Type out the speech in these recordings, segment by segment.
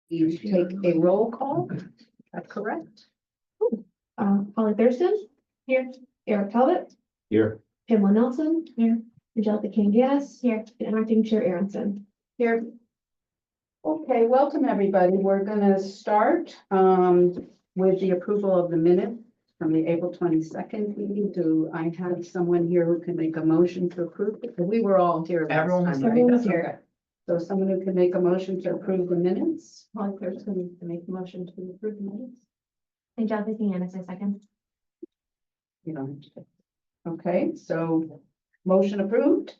You take a roll call, is that correct? Holly Thurston. Here. Eric Talbot. Here. Pamela Nelson. Here. Angelica King, yes. Here. And acting chair Aronson. Here. Okay, welcome, everybody. We're gonna start with the approval of the minutes from the April 22nd meeting. Do I have someone here who can make a motion to approve it? Because we were all here. last Everyone was time, right? Everyone was Okay. here. So someone who can make a motion to approve the minutes? Holly Thurston to make the motion to approve the minutes. Angelica King, a second. You don't have to. Okay, so motion approved.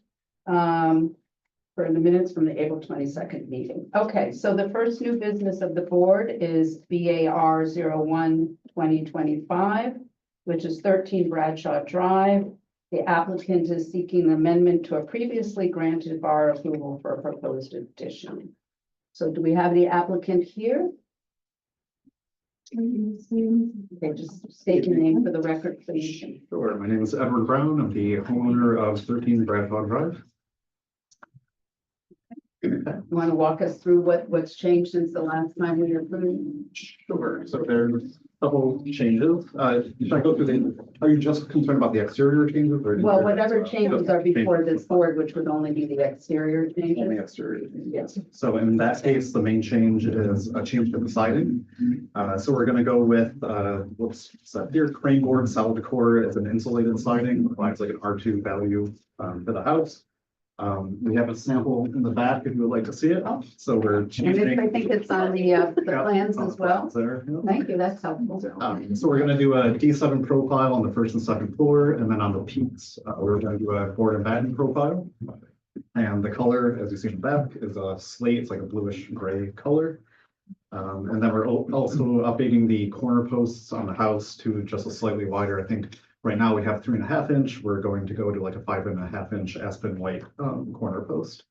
For the minutes from the April 22nd meeting. Okay, so the first new business of the board is BAR 01-2025, which is 13 Bradshaw Drive. The applicant is seeking amendment to a previously granted bar approval for a proposed addition. So do we have the applicant here? Okay, just state your name for the record, please. Sure. My name is Edward Brown. I'm the homeowner of 13 Bradford Drive. You want to walk us through what's changed since the last time we approved? Sure. So there's a couple changes. Should I go through are you just concerned about the exterior changes? Or Well, whatever changes are before this board, which would only be the exterior Only changes. exterior changes. Yes. So in that case, the main change is a change to the siding. So we're going to go with what's set here, crane board solid core as an insulated siding, provides like an R2 value for the house. We have a sample in the back if you would like to see it. So we're And changing. I think it's on the plans as well. There. Yeah. Thank you, that's helpful. So we're gonna do a D7 profile on the first and second floor, and then on the peaks, we're gonna do a board and batten profile. And the color, as you see in the back, is a slate, it's like a bluish gray color. And then we're also updating the corner posts on the house to just a slightly wider, I think. Right now we have 3.5 inch, we're going to go to like a 5.5 inch aspen white corner post.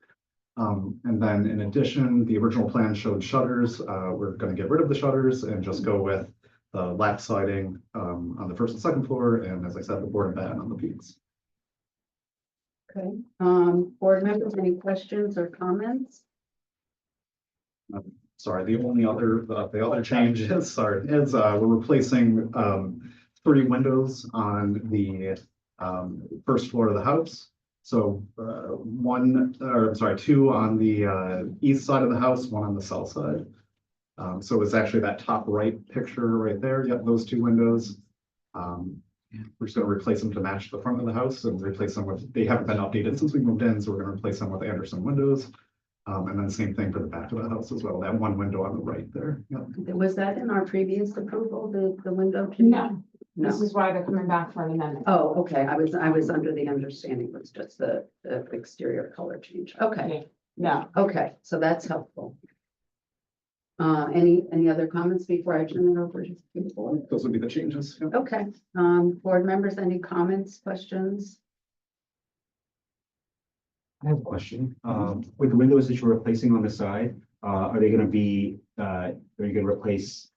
And then in addition, the original plan showed shutters. We're going to get rid of the shutters and just go with the lap siding on the first and second floor. And as I said, the board and batten on the peaks. Okay, board members, any questions or comments? Sorry, the other change is, we're replacing 3 windows on the first floor of the house. So 2 on the east side of the house, 1 on the south side. So it's actually that top right picture right there. Yep, those 2 windows. We're just going to replace them to match the front of the house and replace them with, they haven't been updated since we moved in, so we're going to replace them with Anderson windows. And then same thing for the back of the house as well, that 1 window on the right there. Yep. Was that in our previous approval, the window? No, No. this is why they're coming back for an amendment. Oh, okay, I was under the understanding it was just the exterior color change. Okay, No, okay, so that's helpful. Any other comments before I turn it over to the board? Those would be the changes. Yep. Okay, board members, any comments, questions? I have a question. With the windows that you're replacing on the side, are they gonna be, are you gonna replace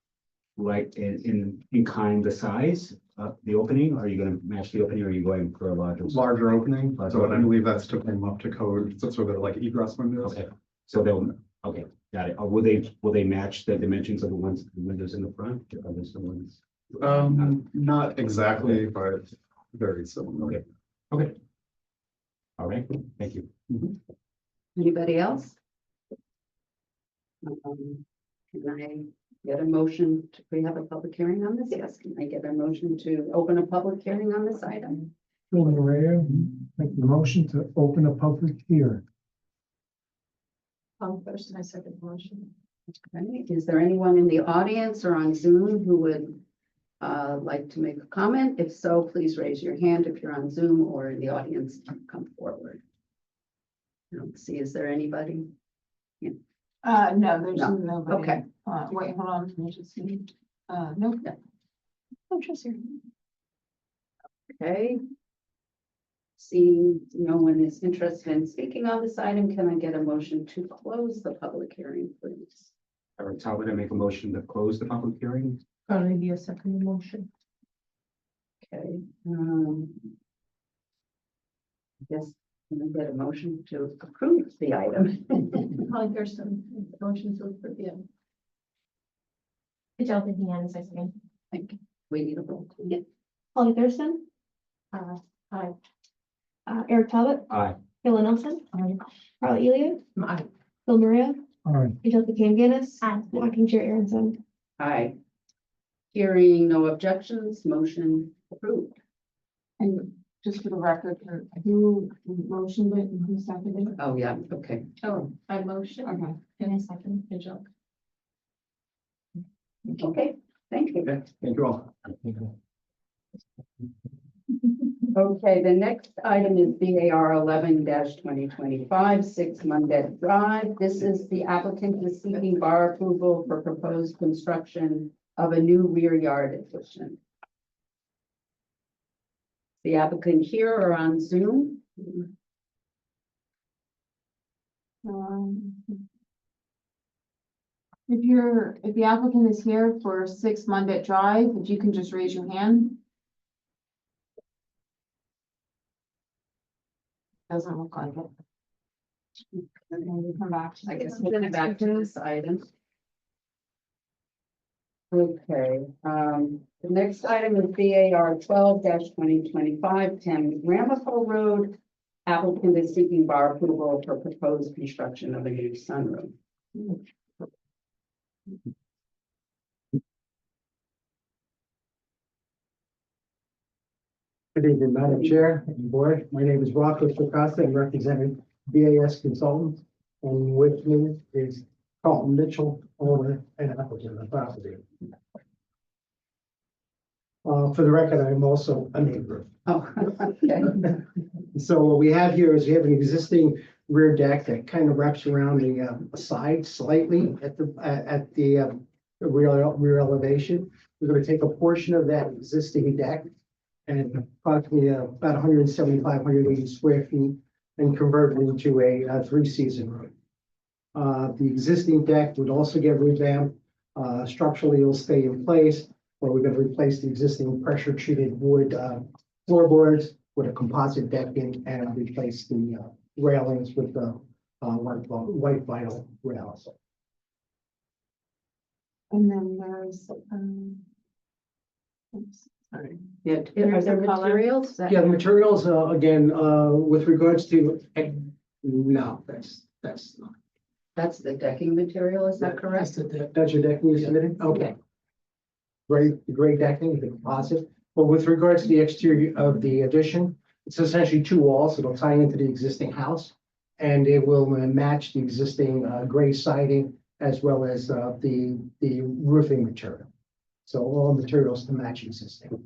like in kind the size of the opening? Are you gonna match the opening or are you going for a Larger opening, Larger so I opening. believe that's to bring them up to code, so they're like egress windows. Okay, so okay, got it. Or will they match the dimensions of the windows in the front? Are those the ones? Not exactly, but very similar. Okay. All right, thank you. Anybody else? Can I get a motion we have a public hearing on this? Yes, can I get a motion to open a public hearing on this item? Bill Maria, make the motion to open a public hearing. First, I second the motion. Okay, is there anyone in the audience or on Zoom who would like to make a comment? If so, please raise your hand if you're on Zoom or in the audience, come forward. I don't see, is there anybody? no, there's No. nobody. Okay. Wait, hold on, let me just see. No. Oh, just here. Okay. Seeing no one is interested in speaking on this item, can I get a motion to close the public hearing, please? Eric Talbot, I make a motion to close the public hearing. Probably be a second motion. Okay. Yes, can I get a motion to approve the item? Holly Thurston, motion to approve, yeah. Angelica Deanna, second. Thank you. We need a roll call. Holly Thurston. Aye. Eric Talbot, Aye. Kayla Nelson, Carla Elliott, Aye. Bill Maria, Aye. Angelica Camganis, Aye. and Acting Chair Aronson. Aye. Hearing no objections, motion approved. And just for the record, who motioned it and who seconded it? Oh, yeah, okay. Oh, I motion. Okay. And a second. Angelica. Okay, thank you. Thank you all. Okay, the next item is BAR 11-2025, 6 Mundet Drive. This is the applicant is seeking bar approval for proposed construction of a new rear yard addition. The applicant here or on Zoom? If the applicant is here for 6 Mundet Drive, if you can just raise your hand. Doesn't look like it. And then we come back. I guess we'll come back to this item. Okay, the next item is BAR 12-2025, 10 Ramapo Road. Applicant is seeking bar approval for proposed construction of a new sunroom. Good evening, Madam Chair and Board. My name is Rocco Socasta. I'm representing BAS Consultants. And with me is Carlton Mitchell, owner and applicant of the property. For the record, I'm also a neighbor. Oh, okay. So what we have here is we have an existing rear deck that kind of wraps around the side slightly at the rear elevation. We're going to take a portion of that existing deck and approximately about 175, 180 square feet and convert it into a three-season room. The existing deck would also get revamped. Structurally, it'll stay in place, but we're going to replace the existing pressure-treated wood floorboards with a composite decking and replace the railings with the white vinyl rails. And then there's, oops, sorry. Yeah, are There's there a color. materials? that- Yeah, the materials, again, with regards to, no, that's not. That's the decking material, is that correct? That's your decking you submitted? Okay. Great decking, the composite. But with regards to the exterior of the addition, it's essentially two walls. It'll tie into the existing house. And it will match the existing gray siding as well as the roofing material. So all materials to match existing.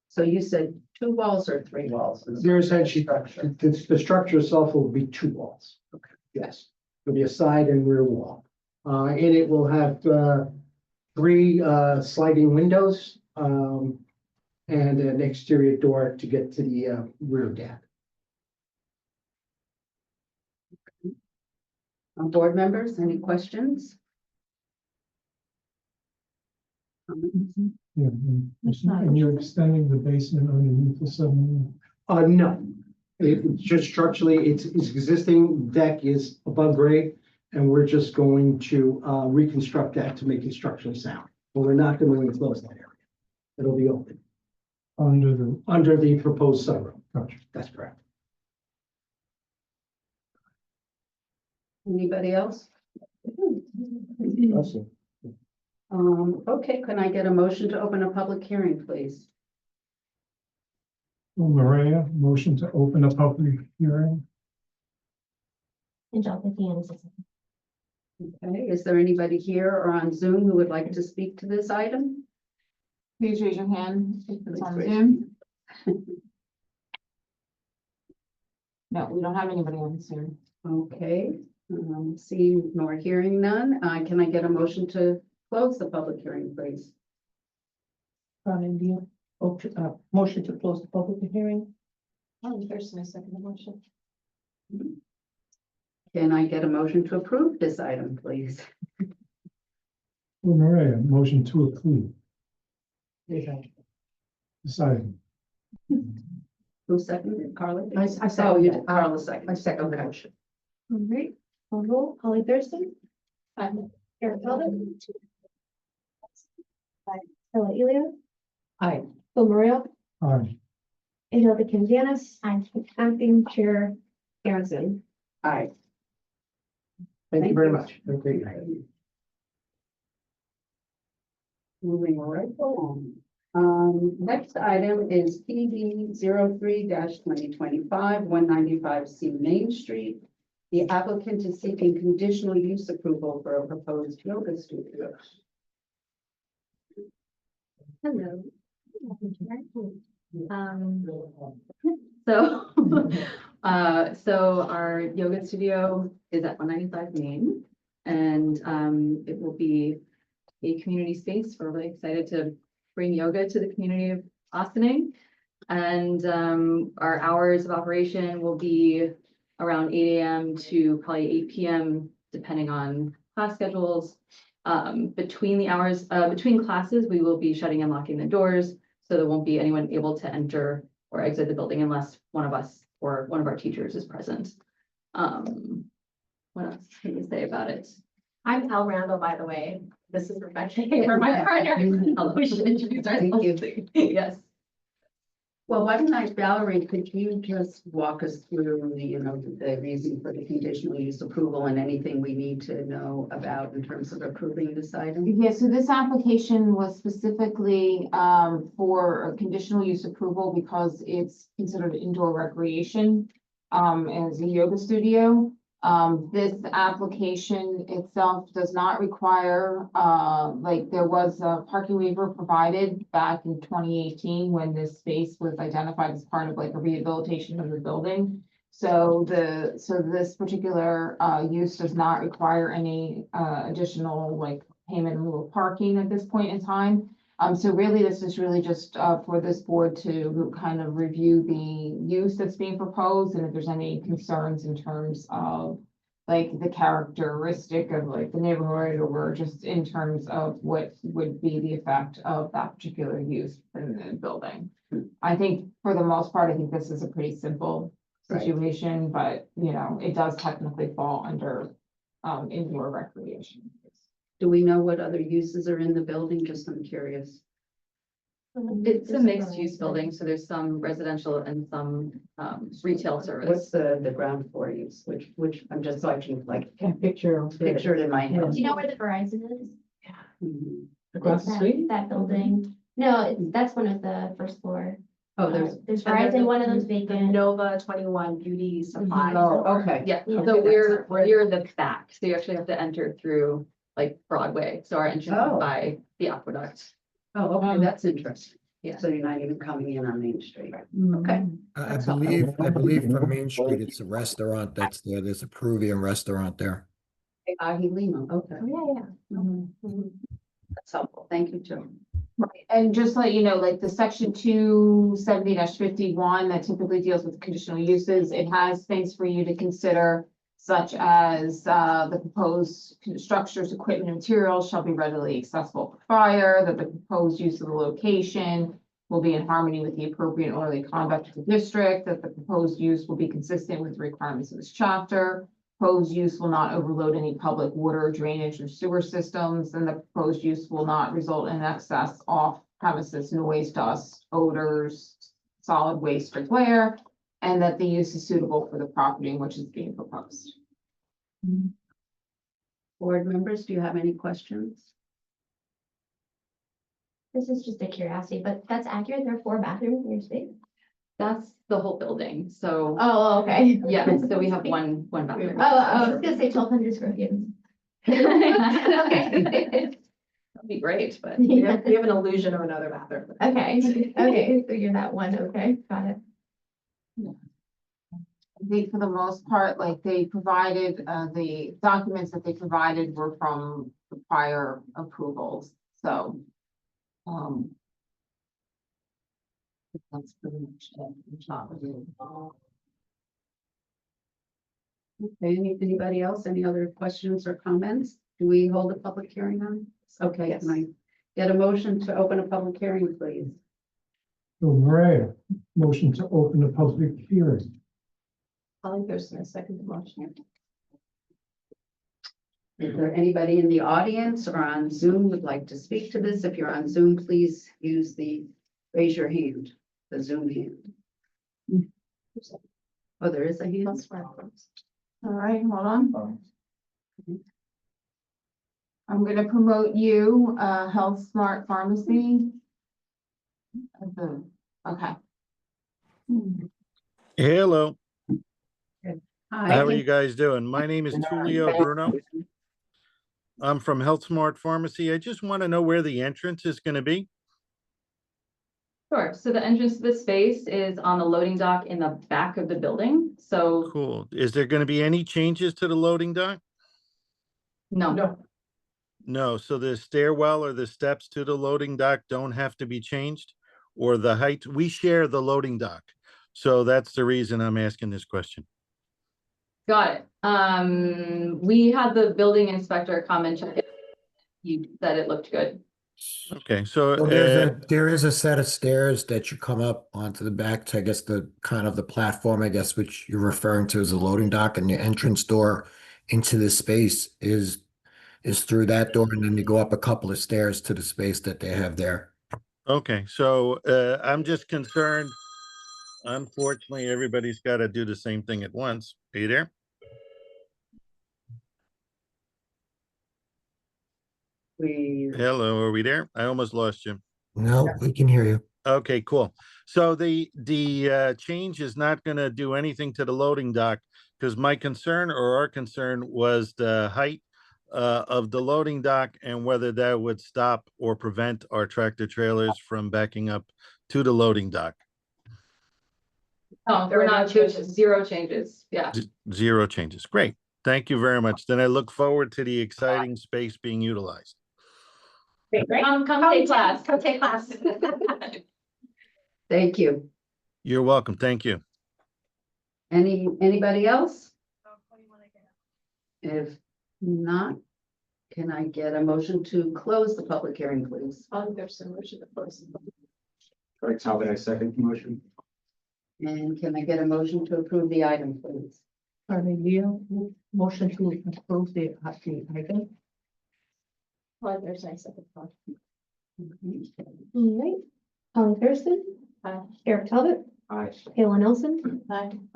So you said 2 walls or 3 walls? They're essentially, Structure. the structure itself will be 2 walls. Okay. Yes, it'll be a side and rear wall. And it will have 3 sliding windows and an exterior door to get to the rear deck. Board members, any questions? Yeah, and you're extending the basement underneath the submarine. No, it's just structurally, its existing deck is above grade, and we're just going to reconstruct that to make it structurally sound. But we're not going to enclose that area. It'll be open under the proposed sunroom. Gotcha. That's correct. Anybody else? Awesome. Okay, can I get a motion to open a public hearing, please? Maria, motion to open a public hearing. Angelica Deanna, second. Okay, is there anybody here or on Zoom who would like to speak to this item? Please raise your hand if it's on Please. Zoom. No, we don't have anybody on Zoom. Okay, seeing nor hearing none, can I get a motion to close the public hearing, please? Motion to close the public hearing. Oh, there's no second motion. Can I get a motion to approve this item, please? Maria, motion to approve. Decided. Who seconded, Carla? I Oh, second you that. did, Carla second. I second the Okay. motion. All right, call roll. Holly Thurston. Eric Talbot. Stella Elio, Aye. Bill Maria, Aye. Angelica Kim Janice, acting chair Aronson. Aye. Thank you very much. Have a great night. Moving right along. Next item is PB 03-2025, 195C Main Street. The applicant is seeking conditional use approval for a proposed yoga studio. Hello. So, so our yoga studio is at 195 Main, and it will be a community space. We're really excited to bring yoga to the community of Austining. And our hours of operation will be around 8 a.m. to probably 8 p.m. depending on class schedules. Between the hours, between classes, we will be shutting and locking the doors, so there won't be anyone able to enter or exit the building unless one of us or one of our teachers is present. What else can you say about it? I'm Al Randall, by the way. This is Rebecca for my partner. Hello. We should introduce Thank ourselves. you. Yes. Well, why don't I, Valerie, could you just walk us through the, the reason for the conditional use approval and anything we need to know about in terms of approving this item? Yeah, so this application was specifically for a conditional use approval because it's considered indoor recreation as a yoga studio. This application itself does not require, there was a parking waiver provided back in 2018 when this space was identified as part of like a rehabilitation of the building. So this particular use does not require any additional like payment in lieu of parking at this point in time. So really, this is really just for this board to kind of review the use that's being proposed and if there's any concerns in terms of like the characteristic of like the neighborhood or just in terms of what would be the effect of that particular use in the building. I think for the most part, I think this is a pretty simple situation, but it does technically fall under indoor recreation. Do we know what other uses are in the building? Just I'm curious. It's a mixed use building, so there's some residential and some retail What's service. the ground floor use? Which I'm just so I can like Can picture. picture it in my head. Do you know where the Verizon is? Mhm. Across the That- street? That building. No, that's one of the first floor. Oh, there's. There's and there's Verizon, a- one of those vacant. Nova 21 Beauty Supply. Oh, okay. Yeah, Yeah. so Okay, we're in the back, so you actually have to enter through like Broadway, so our entrance Oh. is by the aqueduct. Oh, okay, that's interesting. Yeah. So you're not even coming in on Main Street. Mm-hmm. Okay. I That's believe from Main Street, it's a restaurant that's there. There's a Peruvian restaurant there. Ahi Lima, okay. Oh, yeah. That's helpful. Thank you, Joe. Right, and just to let you know, like the section 270-51 that typically deals with conditional uses, it has things for you to consider, such as the proposed structures, equipment, and materials shall be readily accessible for fire, that the proposed use of the location will be in harmony with the appropriate and orderly conduct of the district, that the proposed use will be consistent with the requirements of this chapter. Proposed use will not overload any public water, drainage, or sewer systems, and the proposed use will not result in excess off premises noise, dust, odors, solid waste, or glare, and that the use is suitable for the property in which is being proposed. Board members, do you have any questions? This is just a curiosity, but that's accurate. There are 4 bathrooms in your space. That's the whole building, so Oh, okay. yeah, so we have one bathroom. I was gonna say 1,200 square feet. Okay. That'd be great, but We have have an illusion of another bathroom. Okay, okay, so you're that one. Okay, got it. I think for the most part, like they provided, the documents that they provided were from the prior approvals, so. That's pretty much it. Okay, anybody else? Any other questions or comments? Do we hold a public hearing on? this? Okay, Yes. can I get a motion to open a public hearing, please? Bill Maria, motion to open the public hearing. Holly Thurston, I second the motion. Is there anybody in the audience or on Zoom would like to speak to this? If you're on Zoom, please use raise your hand, the Zoom hand. Oh, there is a hand? All right, hold on. I'm gonna promote you, Health Smart Pharmacy. Okay. Hello, Hi. how are you guys doing? My name is Tulio Bruno. I'm from Health Smart Pharmacy. I just want to know where the entrance is going to be. Sure. So the entrance to the space is on the loading dock in the back of the building. So Cool. Is there going to be any changes to the loading dock? no, No, so the stairwell or the steps to the loading dock don't have to be changed? Or the height? We share the loading dock. So that's the reason I'm asking this question. got it. We had the building inspector come and check it. He said it looked good. Okay, so Well, there is a set of stairs that you come up onto the back to, I guess, the kind of the platform, I guess, which you're referring to as the loading dock, and the entrance door into this space is through that door, and then you go up a couple of stairs to the space that they have there. okay, so I'm just concerned. Unfortunately, everybody's got to do the same thing at once. Are you there? Hello, are we there? I almost lost you. No, we can hear you. Okay, cool. So the change is not going to do anything to the loading dock, because my concern or our concern was the height of the loading dock and whether that would stop or prevent our tractor trailers from backing up to the loading dock. No, we're not changes, zero changes. Yeah. Zero changes. Great. Thank you very much. Then I look forward to the exciting space being utilized. Great. Come take class. Come take class. Thank you. You're welcome. Thank you. Anybody else? If not, can I get a motion to close the public hearing, please? There's some motion to close. Greg Talbot, I second the motion. And can I get a motion to approve the item, please? Motion to approve the item. There's my second thought. All right. Holly Thurston. Eric Talbot. Aye. Kayla Nelson.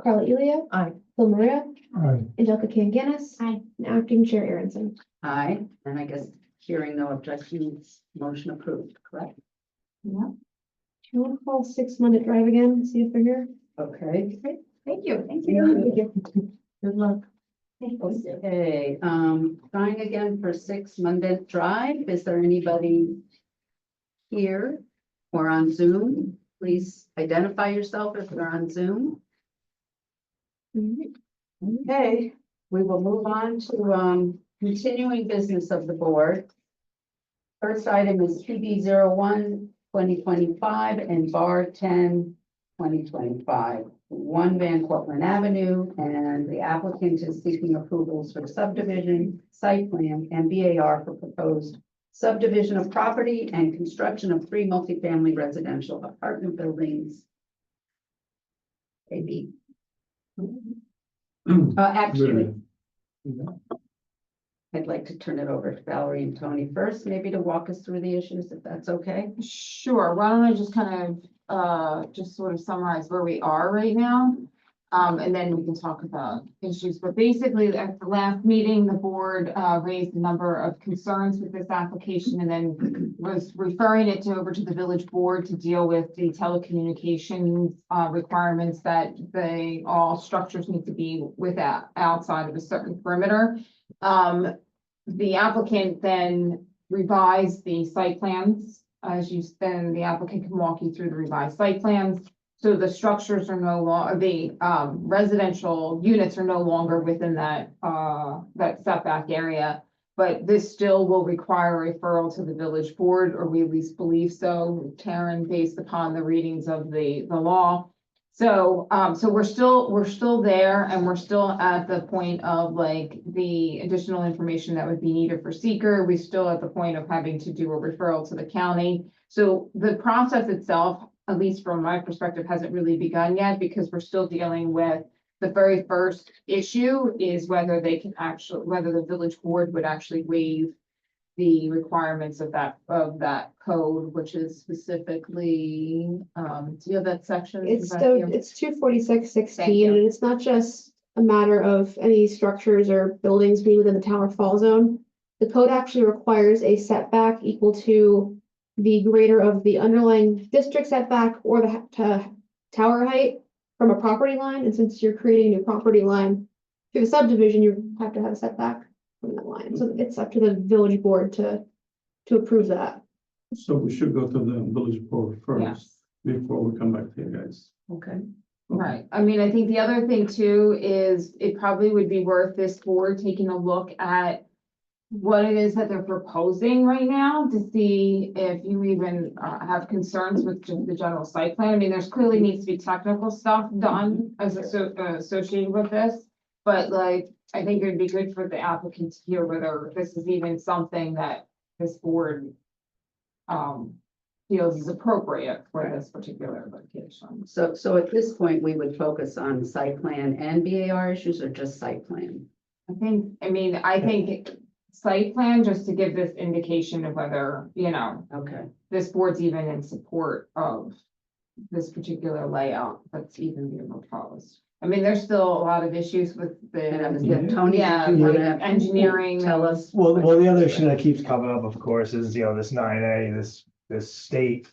Carla Elia. Aye. Phil Maria. Aye. Angelica Kanganis. Aye. And Acting Chair Aronson. Aye, and I guess hearing no objections, motion approved, correct? Do you want to call 6 Minute Drive again? See if they're here. Okay. Thank you. Thank Good luck. Okay, trying again for 6 Monday Drive. Is there anybody here or on Zoom? Please identify yourself if you're on Zoom. Okay, we will move on to continuing business of the board. First item is PB 01-2025 and bar 10-2025. 1 Van Cortlandt Avenue, and the applicant is seeking approvals for subdivision, site plan, and BAR for proposed subdivision of property and construction of 3 multifamily residential apartment buildings. Maybe. Actually, I'd like to turn it over to Valerie and Tony first, maybe to walk us through the issues, if that's okay. Sure, why don't I just kind of, just sort of summarize where we are right now? And then we can talk about issues, but basically at the last meeting, the board, raised a number of concerns with this application and then was referring it over to the village board to deal with the telecommunications, requirements that all structures need to be outside of a certain perimeter. The applicant then revised the site plans. Then the applicant can walk you through the revised site plans. So the structures are no longer, the residential units are no longer within that setback area. But this still will require a referral to the village board, or we at least believe so, Karen, based upon the readings of the law. So, we're still there, and we're still at the point of like the additional information that would be needed for seeker. We still at the point of having to do a referral to the county. So the process itself, at least from my perspective, hasn't really begun yet because we're still dealing with the very first issue is whether they can actually, whether the village board would actually waive the requirements of that code, which is specifically, do you have that section? It's back here? it's 246-16, Thank you. and it's not just a matter of any structures or buildings being within the tower fall zone. The code actually requires a setback equal to the greater of the underlying district setback or the tower height from a property line, and since you're creating a new property line through the subdivision, you have to have a setback from that line. So it's up to the village board to approve that. So we should go to the village board Yes. first before we come back to you guys. Okay. Right, I mean, I think the other thing too is it probably would be worth this board taking a look at what it is that they're proposing right now to see if you even have concerns with the general site plan. I mean, there's clearly needs to be technical stuff done as associated with this. But like, I think it'd be good for the applicant to hear whether this is even something that this board feels is appropriate for this particular location. So at this point, we would focus on site plan and BAR issues or just site plan? I think site plan, just to give this indication of whether, Okay, this board's even in support of this particular layout that's even being proposed. I mean, there's still a lot of issues with and the, Tony, yeah, did you like wanna engineering. tell us? Well, the other issue that keeps coming up, of course, is, this 9A, this state.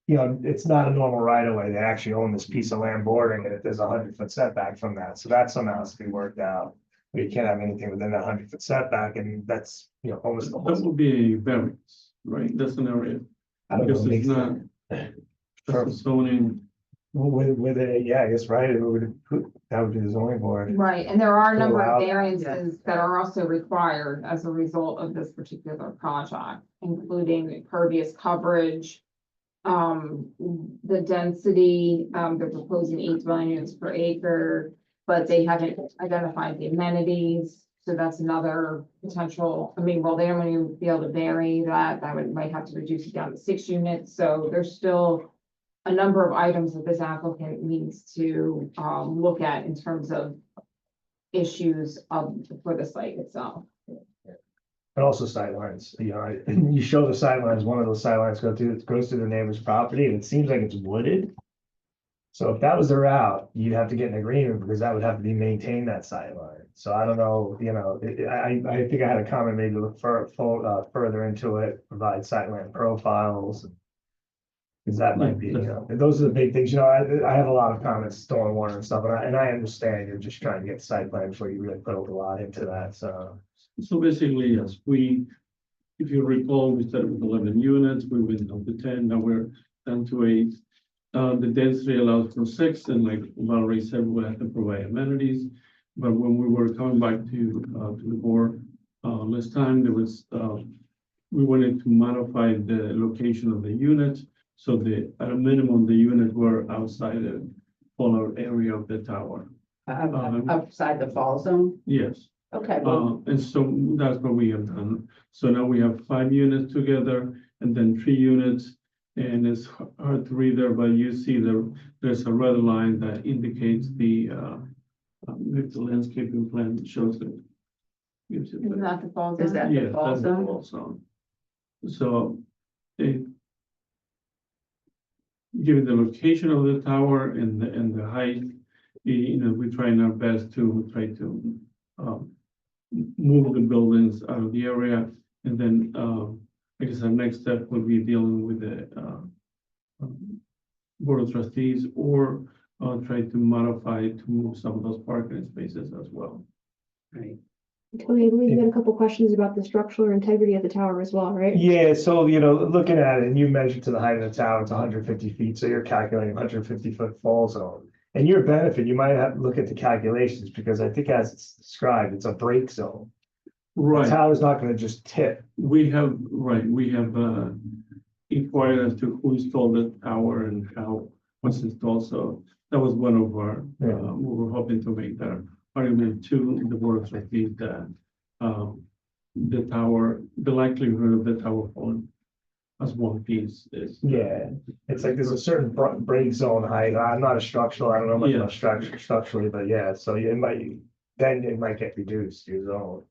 It's not a normal right of way. They actually own this piece of land bordering it. There's a 100-foot setback from that. So that somehow has to be worked out. But you can't have anything within that 100-foot setback, and that's, almost the That whole. would be a variance, right? That's an area. I don't know, Because it's makes not, that's a zoning. with it, yeah, I guess, right, that would be the zoning board. Right, and there are a number Allow of that, variances that are also required as a result of this particular project, including impervious coverage. The density, they're proposing 8 dwelling units per acre, but they haven't identified the amenities. So that's another potential, well, they don't even be able to vary that, might have to reduce it down to 6 units, so there's still a number of items that this applicant needs to, look at in terms of issues for the site itself. And also sidelines, you show the sidelines, one of those sidelines goes to the neighbor's property, and it seems like it's wooded. So if that was the route, you'd have to get an agreement, because that would have to be maintained, that sideline. So I don't know, I think I had a comment, maybe look further into it, provide sightline profiles. Because that might be, those are the big things, I have a lot of comments, stormwater and stuff, and I understand you're just trying to get the site plan before you really put a lot into that, so. So basically, yes, if you recall, we started with 11 units, we went up to 10, now we're down to 8. The density allows for 6, and like Valerie said, we have to provide amenities. But when we were coming back to the board last time, there was, we wanted to modify the location of the unit. So at a minimum, the unit were outside the polar area of the tower. Outside the fall zone? Yes. Okay, well, And so that's what we have done. So now we have 5 units together and then 3 units. And it's hard to read there, but you see there's a red line that indicates the landscaping plan that shows it. Gives it Is the- that the fall Is zone? that- Yes, fall that's the zone? fall zone. So given the location of the tower and the height, we're trying our best to try to move the buildings out of the area. And then I guess our next step would be dealing with the board of trustees, or try to modify to move some of those parking spaces as well. right. Tony, I believe you had a couple questions about the structural integrity of the tower as well, right? Yeah, so, looking at it, and you measured to the height of the tower, it's 150 feet, so you're calculating 150-foot fall zone. And your benefit, you might have to look at the calculations, because I think as it's described, it's a break zone. The Right. tower's not gonna just tip. We have inquired as to who installed the tower and how was installed. So that was one of our, we were hoping to make that argument to the board of trustees that the likelihood of the tower falling as one piece is. Yeah, it's like there's a certain break zone height. I'm not a structural, I don't know much Yeah. about structurally, but yeah, so it might get reduced, your zone.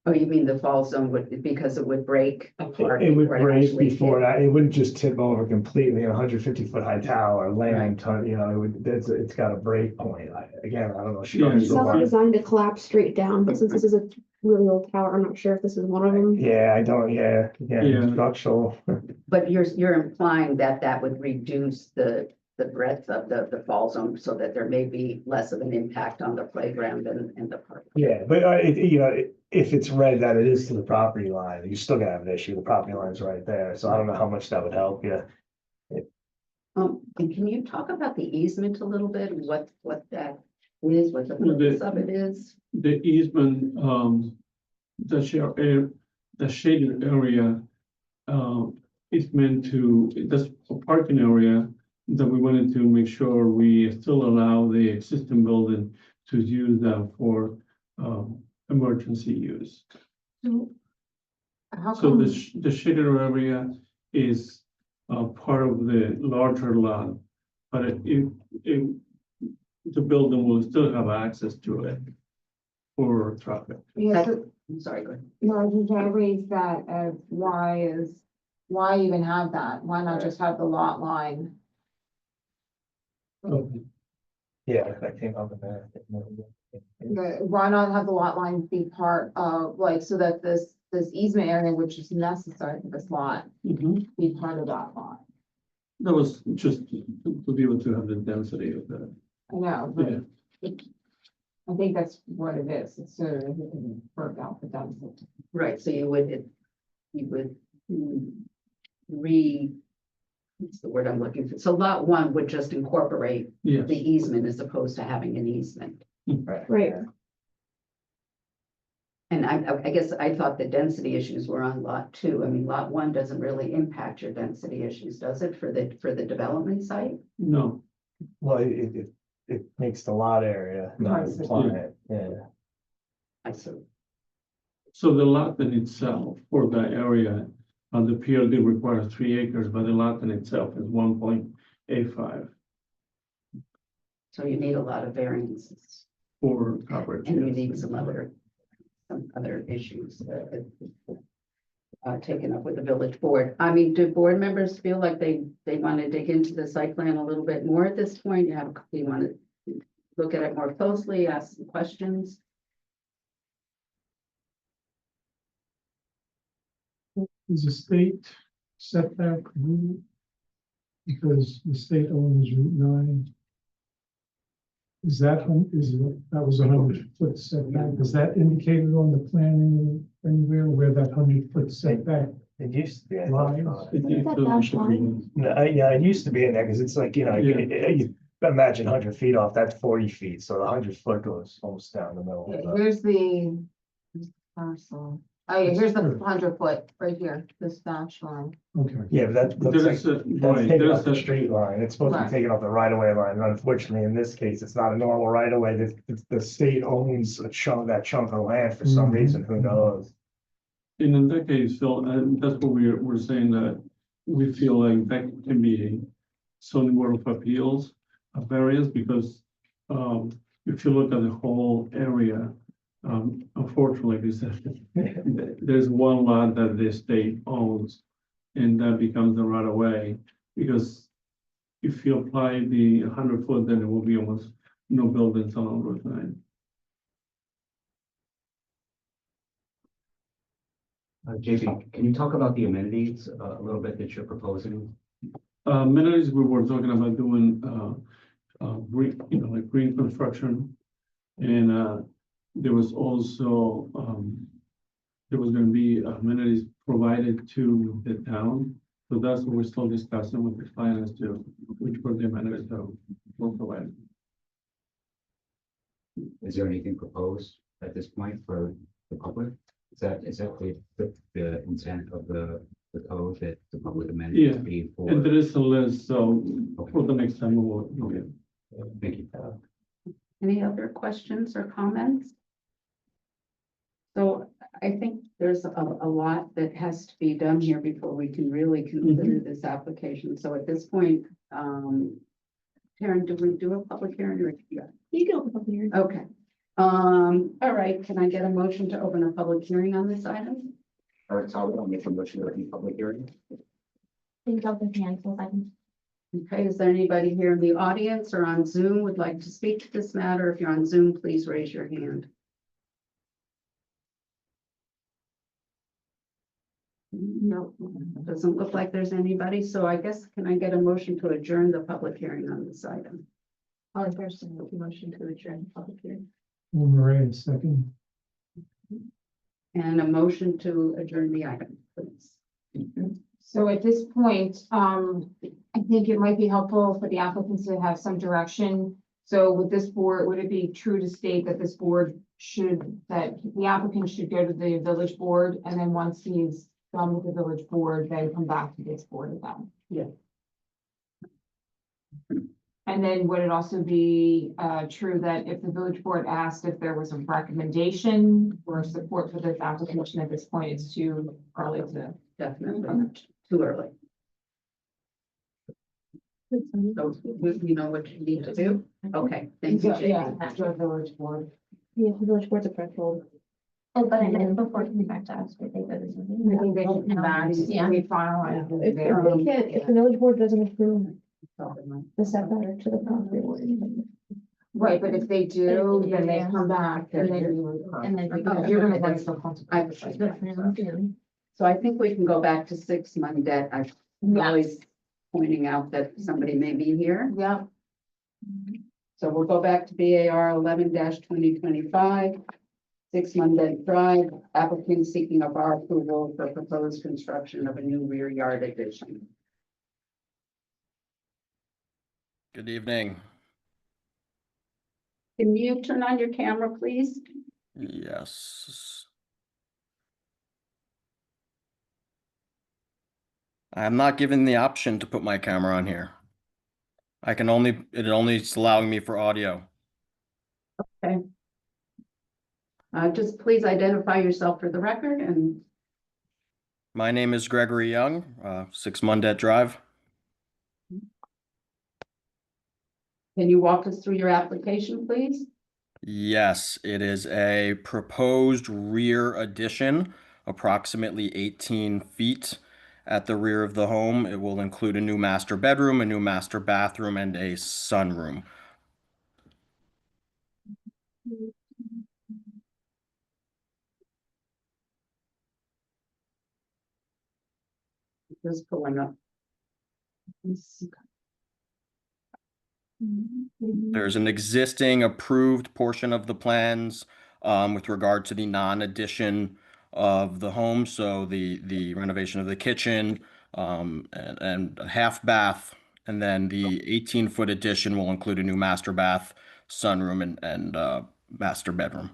Oh, you mean the fall zone would, because it would break apart? It would before break actually before hit? that, it wouldn't just tip over completely, a 150-foot high tower, land, you know, it's got a break point. Again, I don't know. Some so- are designed to collapse straight down, but since this is a really old tower, I'm not sure if this is one of them. Yeah, I don't, yeah, Yeah. structural. But you're implying that that would reduce the breadth of the fall zone so that there may be less of an impact on the playground and the park. Yeah, but if it's read that it is to the property line, you're still gonna have an issue. The property line's right there, so I don't know how much that would help you. And can you talk about the easement a little bit, what that is, what the purpose of it is? The easement, the shaded area, is meant to, that's a parking area that we wanted to make sure we still allow the existing building to use that for, emergency use. How So come, the shaded area is, part of the larger lot, but the building will still have access to it for traffic. yeah, so- I'm sorry, go ahead. no, I was trying to raise that as why even have that? Why not just have the lot line? Yeah, that came up in there. Why not have the lot line be part of, like, so that this easement area, which is necessary for this lot, be part of that lot? That was just to be able to have the density of that. I know, Yeah. but I think that's what it is. It's so that we can work out the density. Right, so you would what's the word I'm looking for? So lot one would just incorporate Yes. the easement as opposed to having an easement. Right. And I guess I thought the density issues were on lot two. I mean, lot one doesn't really impact your density issues, does it, for the development site? No, Well, it makes the lot area, not Right. implying it, yeah. I see. so the lot in itself for the area, the PRD requires 3 acres, but the lot in itself is 1.85 So you need a lot of variances for coverage. and you yes. need some other issues taken up with the village board. I mean, do board members feel like they want to dig into the site plan a little bit more at this point? You want to look at it more closely, ask some questions? Is a state setback rule? Because the state owns Route 9. Is that, that was a 100-foot setback, is that indicated on the plan anywhere where that 100-foot setback? It used to be. I Lines. thought. It needs That to- dash line? No, yeah, it used to be in there, because it's like, you imagine 100 feet off, that's 40 feet, so the 100-foot goes almost down the middle. Yeah, here's the parcel. Oh, yeah, here's the 100-foot right here, this dash line. Okay. Yeah, but that looks like, There's a, that's right, taken there's off the a, street line, it's supposed to Right. be taken off the right-of-way line, and unfortunately, in this case, it's not a normal right-of-way, the state owns that chunk of land for some Mhm. reason, who knows? and in that case, Phil, and that's what we're saying, that we feel like that can be a zoning board of appeals, a variance, because, if you look at the whole area, unfortunately, there's one lot that the state owns, and that becomes the right of way, because if you apply the 100-foot, then it will be almost no buildings on Route 9. JP, can you talk about the amenities a little bit that you're proposing? Amenities, we were talking about doing, green, like green construction. And, there was also, there was gonna be amenities provided to the town. So that's what we're still discussing with the client as to which were the amenities that were provided. Is there anything proposed at this point for the public? Is that the intent of the code, that the public amenities Yeah, be for? And there is a list, so for the next time we'll get. Thank you. Any other questions or comments? So I think there's a lot that has to be done here before we can really consider this application. So at this point, Karen, do we do a public hearing or? Yeah. You can open up here. Okay. All right, can I get a motion to open a public hearing on this item? All right, so I'll make a motion to open public hearing. Think of the hand, so if I can. Okay, is there anybody here in the audience or on Zoom would like to speak to this matter? If you're on Zoom, please raise your hand. No, doesn't look like there's anybody, so I guess can I get a motion to adjourn the public hearing on this item? I'll first motion to adjourn public hearing. Moran, second. And a motion to adjourn the item, please. So at this point, I think it might be helpful for the applicants to have some direction. So with this board, would it be true to state that this board that the applicant should go to the village board, and then once he's done with the village board, then come back to this board again? Yeah. And then would it also be true that if the village board asked if there was a recommendation or support for this application at this point, it's too early to. Definitely not too early. So you know what you need to do? Okay, thank you. Yeah, Jamie. to the village board. Yeah, the village board's a threshold. Oh, but I meant before coming back to us, but they go to something. I think they should come back, Yeah. we finalize. If they can't, if the village board doesn't approve the setback to the property line. Right, but if they do, then they come back and then. And then. You're gonna get some I- consequences. So I think we can go back to 6 Mundet. I'm Yeah. always pointing out that somebody may be here. Yeah, So we'll go back to BAR 11-2025. 6 Mundet Drive, applicant seeking a bar approval for proposed construction of a new rear yard addition. Good evening. Can you turn on your camera, please? Yes. I'm not given the option to put my camera on here. It only is allowing me for audio. Just please identify yourself for the record and My name is Gregory Young, 6 Mundet Drive. can you walk us through your application, please? Yes, it is a proposed rear addition, approximately 18 feet at the rear of the home. It will include a new master bedroom, a new master bathroom, and a sunroom. Just pulling up. There's an existing approved portion of the plans with regard to the non-addition of the home. So the renovation of the kitchen and a half bath. And then the 18-foot addition will include a new master bath, sunroom, and master bedroom.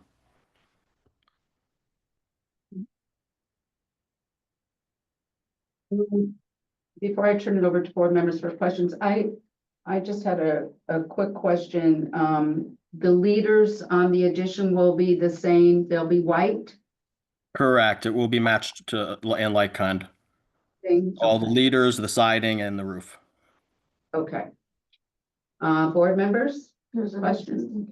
Before I turn it over to board members for questions, I just had a quick question. The leaders on the addition will be the same, they'll be white? Correct. It will be matched to and like kind. Thing? All the leaders, the siding, and the roof. Okay. Board members, questions?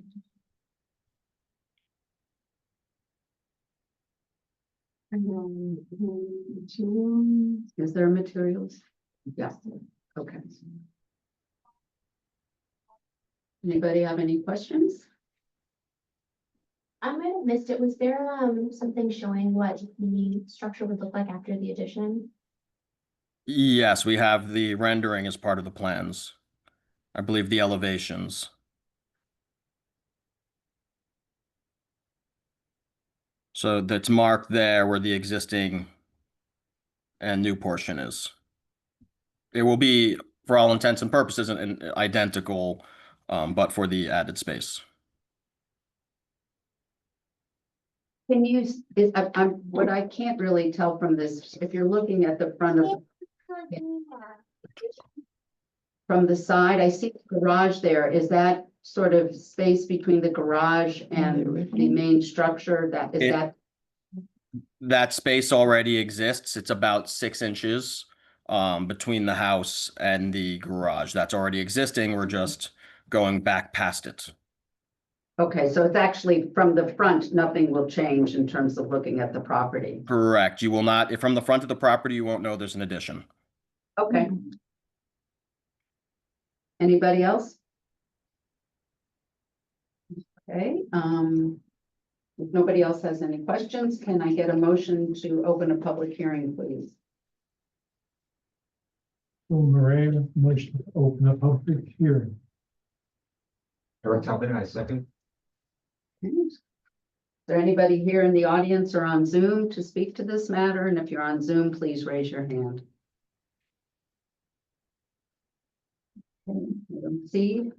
Is there materials? Yes, okay. Anybody have any questions? I might have missed it. Was there something showing what the structure would look like after the addition? Yes, we have the rendering as part of the plans. I believe the elevations. So that's marked there where the existing and new portion is. It will be, for all intents and purposes, an identical, but for the added space. Can you, what I can't really tell from this, if you're looking at the front of, from the side, I see the garage there. Is that sort of space between the garage and the main structure? That is that? That space already exists. It's about 6 inches between the house and the garage. That's already existing. We're just going back past it. Okay, so it's actually from the front, nothing will change in terms of looking at the property. Correct. You will not, if from the front of the property, you won't know there's an addition. Okay. Anybody else? Okay, if nobody else has any questions, can I get a motion to open a public hearing, please? Bill Moran, motion to open a public hearing. Eric Talbot, I second. Is there anybody here in the audience or on Zoom to speak to this matter? And if you're on Zoom, please raise your hand. Okay, I don't see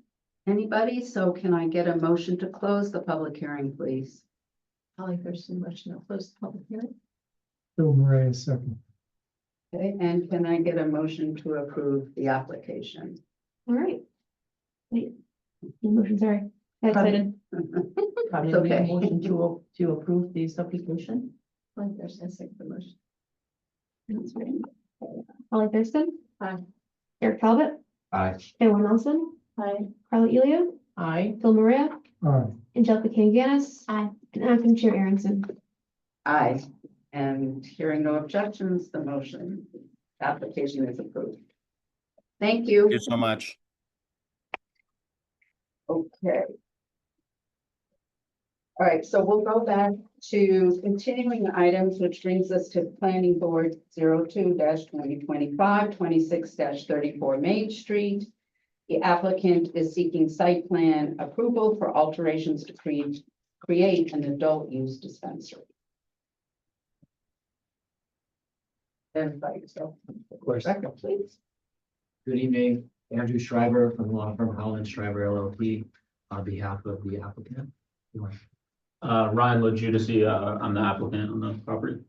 anybody, so can I get a motion to close the public hearing, please? Holly Thurston, motion to close the public hearing. Bill Moran, second. Okay, and can I get a motion to approve the application? All right. Wait, the motion, sorry. I got excited. Probably Okay. make a motion to approve this application. Like there's a second motion. That's right. Holly Thurston. Aye. Eric Talbot. Aye. Ewan Nelson. Aye. Carla Elio. Aye. Phil Maria. Aye. Angelica Kanganis. Aye. And acting chair Aronson. Aye, and hearing no objections, the motion application is approved. Thank you. Thank you so much. Okay. All right, so we'll go back to continuing items, which brings us to Planning Board 02-2025, 26-34 Main Street. The applicant is seeking site plan approval for alterations to create an adult use dispensary. Everybody, so. Of course. Second, please. Good evening, Andrew Schreiber from the law firm Holland Schreiber LLP on behalf of the applicant. Ryan LaGudice, I'm the applicant on the property.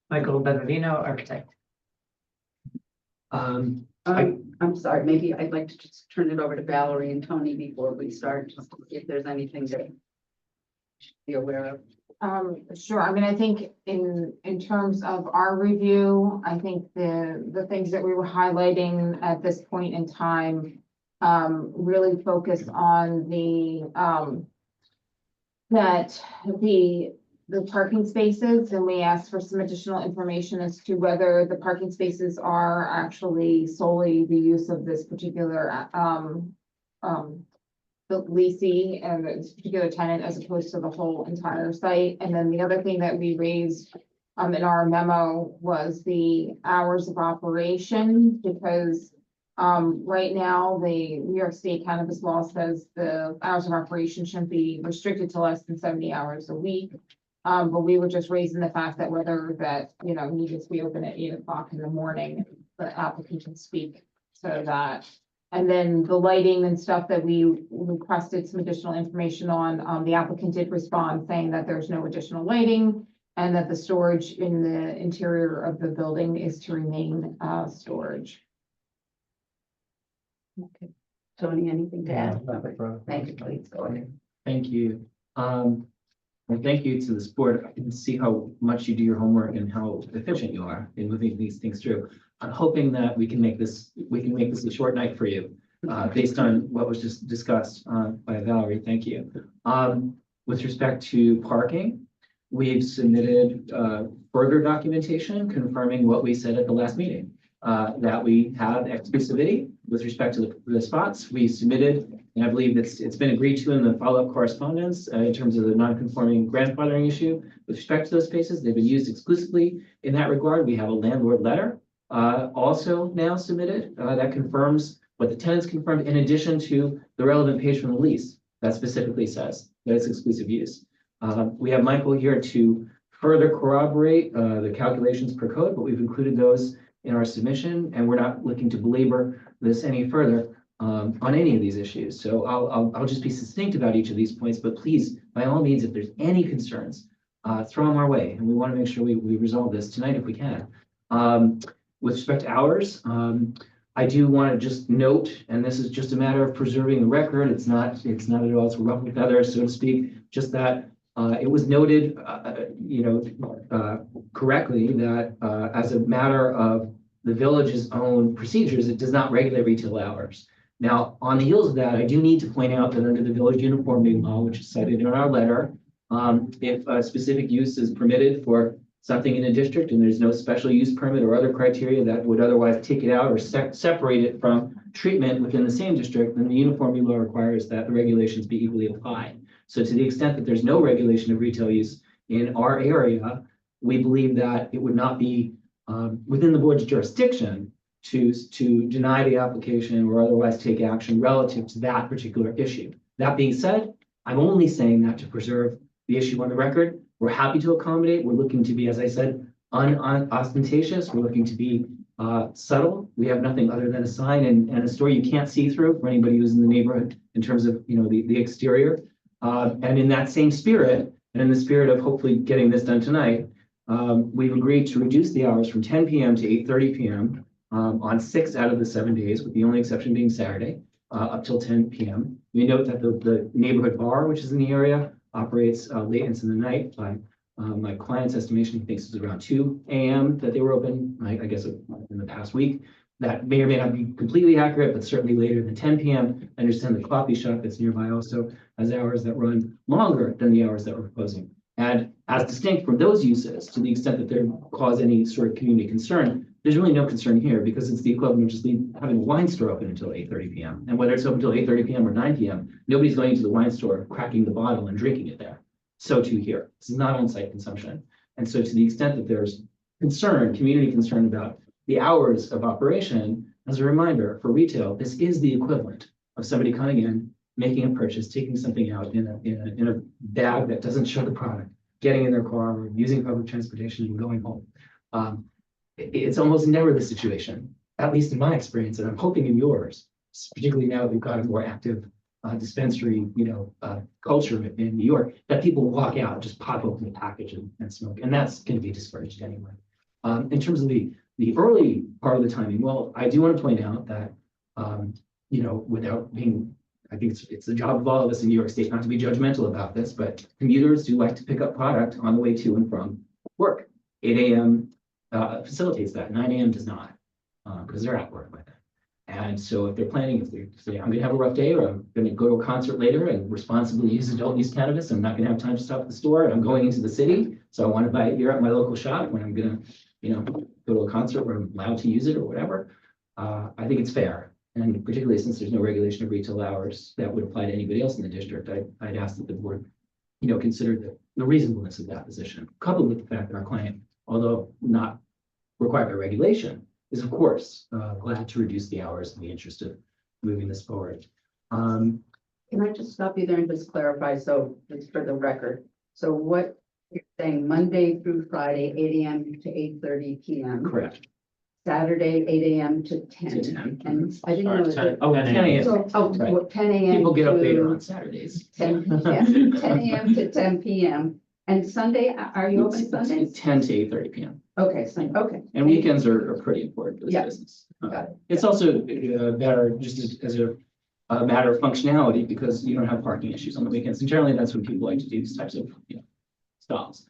Michael Bernardino, architect. I'm sorry, maybe I'd like to just turn it over to Valerie and Tony before we start, just to see if there's anything that you should be aware of. Sure. I mean, I think in terms of our review, I think the things that we were highlighting at this point in time really focus on the parking spaces, and we asked for some additional information as to whether the parking spaces are actually solely the use of this particular the leasing and this particular tenant as opposed to the whole entire site. And then the other thing that we raised in our memo was the hours of operation, because right now the New York State cannabis law says the hours of operation shouldn't be restricted to less than 70 hours a week. But we were just raising the fact that whether that, needed to be open at 8 o'clock in the morning, the applicant can speak to that. And then the lighting and stuff that we requested some additional information on, the applicant did respond saying that there's no additional lighting and that the storage in the interior of the building is to remain storage. Okay. Tony, anything to add? Thank you, please go ahead. Thank you. And thank you to this board. I can see how much you do your homework and how efficient you are in moving these things through. I'm hoping that we can make this a short night for you, based on what was just discussed by Valerie. Thank you. With respect to parking, we've submitted further documentation confirming what we said at the last meeting, that we have exclusivity with respect to the spots. We submitted, and I believe it's been agreed to in the follow-up correspondence in terms of the non-conforming grandfathering issue. With respect to those spaces, they've been used exclusively in that regard. We have a landlord letter also now submitted that confirms what the tenants confirmed, in addition to the relevant page from the lease that specifically says that it's exclusive use. We have Michael here to further corroborate the calculations per code, but we've included those in our submission, and we're not looking to belabor this any further on any of these issues. So I'll just be succinct about each of these points, but please, by all means, if there's any concerns, throw them our way, and we want to make sure we resolve this tonight if we can. With respect to hours, I do want to just note, and this is just a matter of preserving the record. It's not at all to ruffle feathers, so to speak, just that It was noted, correctly that as a matter of the village's own procedures, it does not regulate retail hours. Now, on the heels of that, I do need to point out that under the village uniformity law, which is cited in our letter, if a specific use is permitted for something in a district and there's no special use permit or other criteria that would otherwise take it out or separate it from treatment within the same district, then the uniformity law requires that the regulations be equally applied. So to the extent that there's no regulation of retail use in our area, we believe that it would not be within the board's jurisdiction to deny the application or otherwise take action relative to that particular issue. That being said, I'm only saying that to preserve the issue on the record. We're happy to accommodate. We're looking to be, as I said, unostentatious. We're looking to be subtle. We have nothing other than a sign and a store you can't see through for anybody who's in the neighborhood in terms of the exterior. And in that same spirit, and in the spirit of hopefully getting this done tonight, we've agreed to reduce the hours from 10 p.m. to 8:30 p.m. On 6 out of the 7 days, with the only exception being Saturday, up till 10 p.m. We note that the neighborhood bar, which is in the area, operates late into the night. By my client's estimation, he thinks it's around 2 a.m. that they were open, I guess in the past week. That may or may not be completely accurate, but certainly later than 10 p.m. I understand the coffee shop that's nearby also has hours that run longer than the hours that we're proposing. And as distinct from those uses, to the extent that they cause any sort of community concern, there's really no concern here because it's the equivalent of just having a wine store open until 8:30 p.m. And whether it's open until 8:30 p.m. or 9 p.m., nobody's going into the wine store, cracking the bottle and drinking it there. So too here. This is not on-site consumption. And so to the extent that there's concern, community concern about the hours of operation, as a reminder, for retail, this is the equivalent of somebody coming in, making a purchase, taking something out in a bag that doesn't show the product, getting in their car, using public transportation and going home. It's almost never the situation, at least in my experience, and I'm hoping in yours, particularly now that we've got a more active dispensary, culture in New York, that people walk out, just pop open the package and smoke, and that's going to be discouraged anyway. In terms of the early part of the timing, well, I do want to point out that, without being, I think it's the job of all of us in New York State not to be judgmental about this, but commuters do like to pick up product on the way to and from work. 8 a.m. Facilitates that. 9 a.m. does not, because they're at work by then. And so if they're planning, if they say, I'm going to have a rough day, or I'm going to go to a concert later and responsibly use adult use cannabis, I'm not going to have time to stop at the store, and I'm going into the city, so I want to buy it here at my local shop when I'm going to, go to a concert where I'm allowed to use it or whatever. I think it's fair. And particularly since there's no regulation of retail hours that would apply to anybody else in the district, I'd ask that the board, consider the reasonableness of that position, coupled with the fact that our client, although not required by regulation, is of course glad to reduce the hours in the interest of moving this forward. Can I just stop you there and just clarify, so it's for the record? So what you're saying, Monday through Friday, 8 a.m. to 8:30 p.m. Correct. Saturday, 8 a.m. to 10. To 10. And I didn't know that. Oh, 10 a.m. So, Right. 10 a.m. People get up later to on Saturdays. 10 a.m. to 10 p.m. And Sunday, are you open Sundays? 10 to 8:30 p.m. Okay, Sunday, okay. And weekends are pretty important for this Yeah. business. Got it. It's also better just as a matter of functionality because you don't have parking issues on the weekends. And generally, that's when people like to do these types of stops.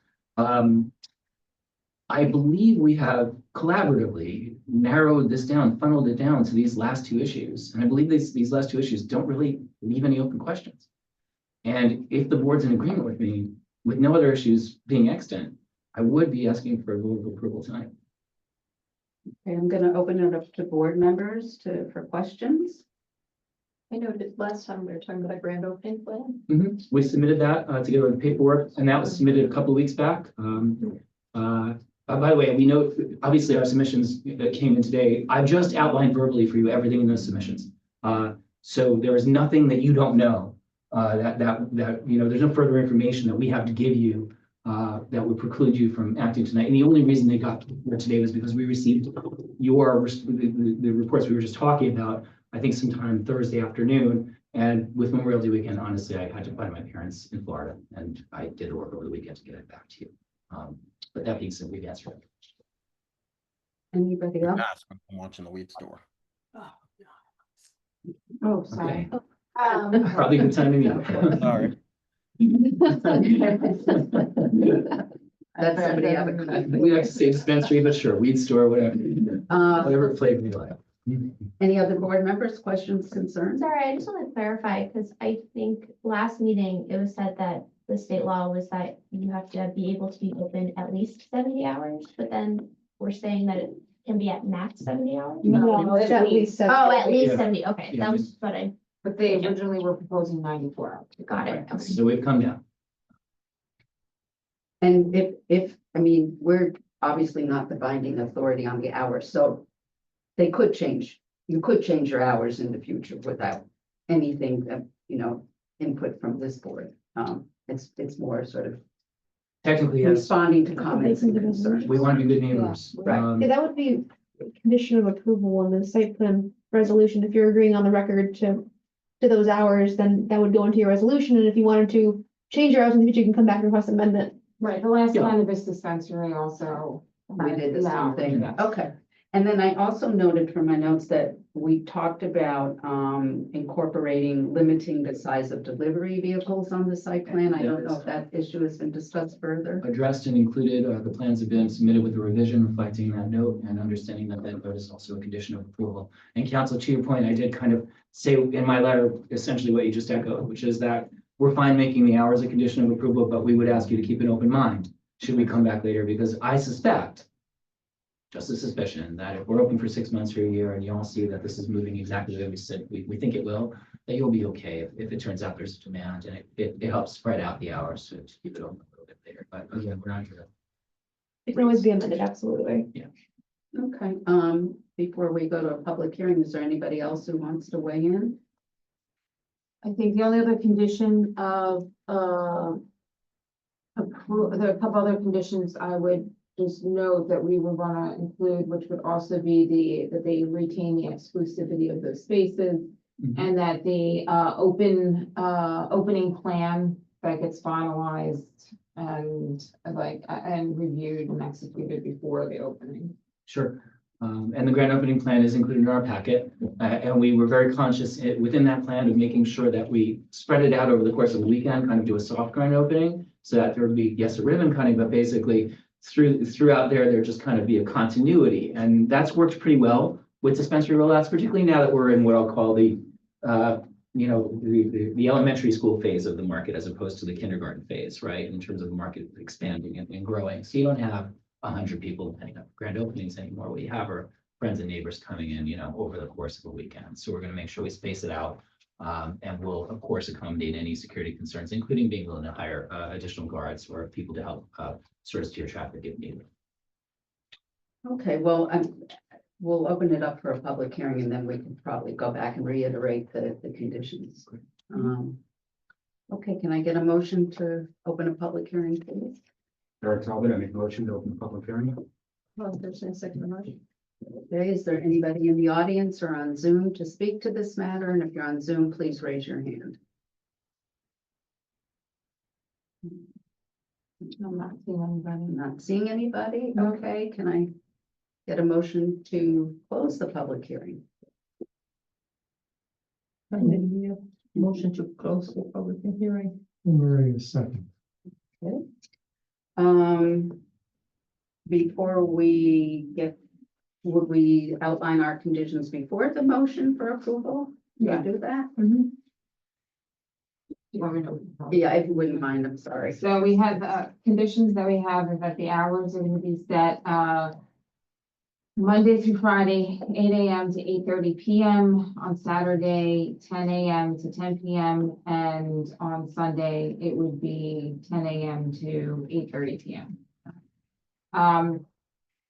I believe we have collaboratively narrowed this down, funneled it down to these last two issues. And I believe these last two issues don't really leave any open questions. And if the board's in agreement with me, with no other issues being extant, I would be asking for a vote of approval tonight. Okay, I'm gonna open it up to board members for questions. I noted last time we were talking about a grand opening plan. We submitted that together with the paperwork, and that was submitted a couple of weeks back. By the way, we know, obviously, our submissions that came in today, I've just outlined verbally for you everything in those submissions. So there is nothing that you don't know, that there's no further information that we have to give you that would preclude you from acting tonight. And the only reason they got here today was because we received the reports we were just talking about, I think sometime Thursday afternoon. And with Memorial Day weekend, honestly, I had to find my parents in Florida, and I did work over the weekend to get it back to you. But that being said, we've answered it. Anybody else? Ask when I'm watching the weed store. Oh, sorry. Probably a good time to meet. Sorry. Does somebody have a comment? We like to say dispensary, but sure, weed store, whatever, Uh, whatever flavor you like. any other board members, questions, concerns? Sorry, I just want to clarify, because I think last meeting, it was said that the state law was that you have to be able to be open at least 70 hours, but then we're saying that it can be at max 70 hours? No, it's at least Oh, at least Yeah. 70, okay, Yeah, that was what I But they originally were proposing 94 hours. got it. Okay. So we've come down. And I mean, we're obviously not the binding authority on the hours, so they could change. You could change your hours in the future without anything that, input from this board. It's more sort of Technically, yes, responding to comments and concerns. we want to be good neighbors. Right. Yeah, that would be a condition of approval on the site plan resolution. If you're agreeing on the record to those hours, then that would go into your resolution. And if you wanted to change your hours in the future, you can come back and request amendment. Right, the last Yeah. cannabis dispensary also. We did the same allowed, thing. yes. Okay. And then I also noted from my notes that we talked about incorporating, limiting the size of delivery vehicles on the site plan. I don't know if that issue has been discussed further. Addressed and included, the plans have been submitted with a revision reflecting that note and understanding that that note is also a condition of approval. And council, to your point, I did kind of say in my letter, essentially what you just echoed, which is that we're fine making the hours a condition of approval, but we would ask you to keep an open mind. Should we come back later? Because I suspect, just a suspicion, that if we're open for 6 months or a year and you all see that this is moving exactly the way we said, we think it will, that you'll be okay if it turns out there's a demand and it helps spread out the hours to keep it open a little bit later. But again, we're not here. It can always be amended, absolutely. Okay, before we go to a public hearing, is there anybody else who wants to weigh in? I think the only other condition of, there are a couple other conditions I would just note that we would want to include, which would also be that they retain the exclusivity of those spaces. Mhm. And that the, opening plan that gets finalized and reviewed and executed before the opening. Sure. And the grand opening plan is included in our packet. And we were very conscious within that plan of making sure that we spread it out over the course of the weekend, kind of do a soft grand opening. So that there would be, yes, a ribbon cutting, but basically throughout there just kind of be a continuity. And that's worked pretty well with dispensary rollouts, particularly now that we're in what I'll call the elementary school phase of the market as opposed to the kindergarten phase, right? In terms of the market expanding and growing. So you don't have 100 people at grand openings anymore. What you have are friends and neighbors coming in, over the course of a weekend. So we're going to make sure we space it out. And we'll, of course, accommodate any security concerns, including being willing to hire additional guards or people to help sort of steer traffic if needed. Okay, well, we'll open it up for a public hearing and then we can probably go back and reiterate the conditions. Okay, can I get a motion to open a public hearing, please? Eric Talbot, I make a motion to open the public hearing. Well, there's a second motion. Okay, is there anybody in the audience or on Zoom to speak to this matter? And if you're on Zoom, please raise your hand. I'm not seeing anybody. Not seeing anybody? Okay, can I get a motion to close the public hearing? Motion to close the public hearing. Maria, a second. Okay. Before we would we outline our conditions before the motion for approval? Yeah. Do that? You want me to- Yeah, if you wouldn't mind, I'm sorry. So we have, conditions that we have is that the hours are gonna be set, Monday through Friday, 8 AM to 8:30 PM, on Saturday, 10 AM to 10 PM, and on Sunday, it would be 10 AM to 8:30 PM.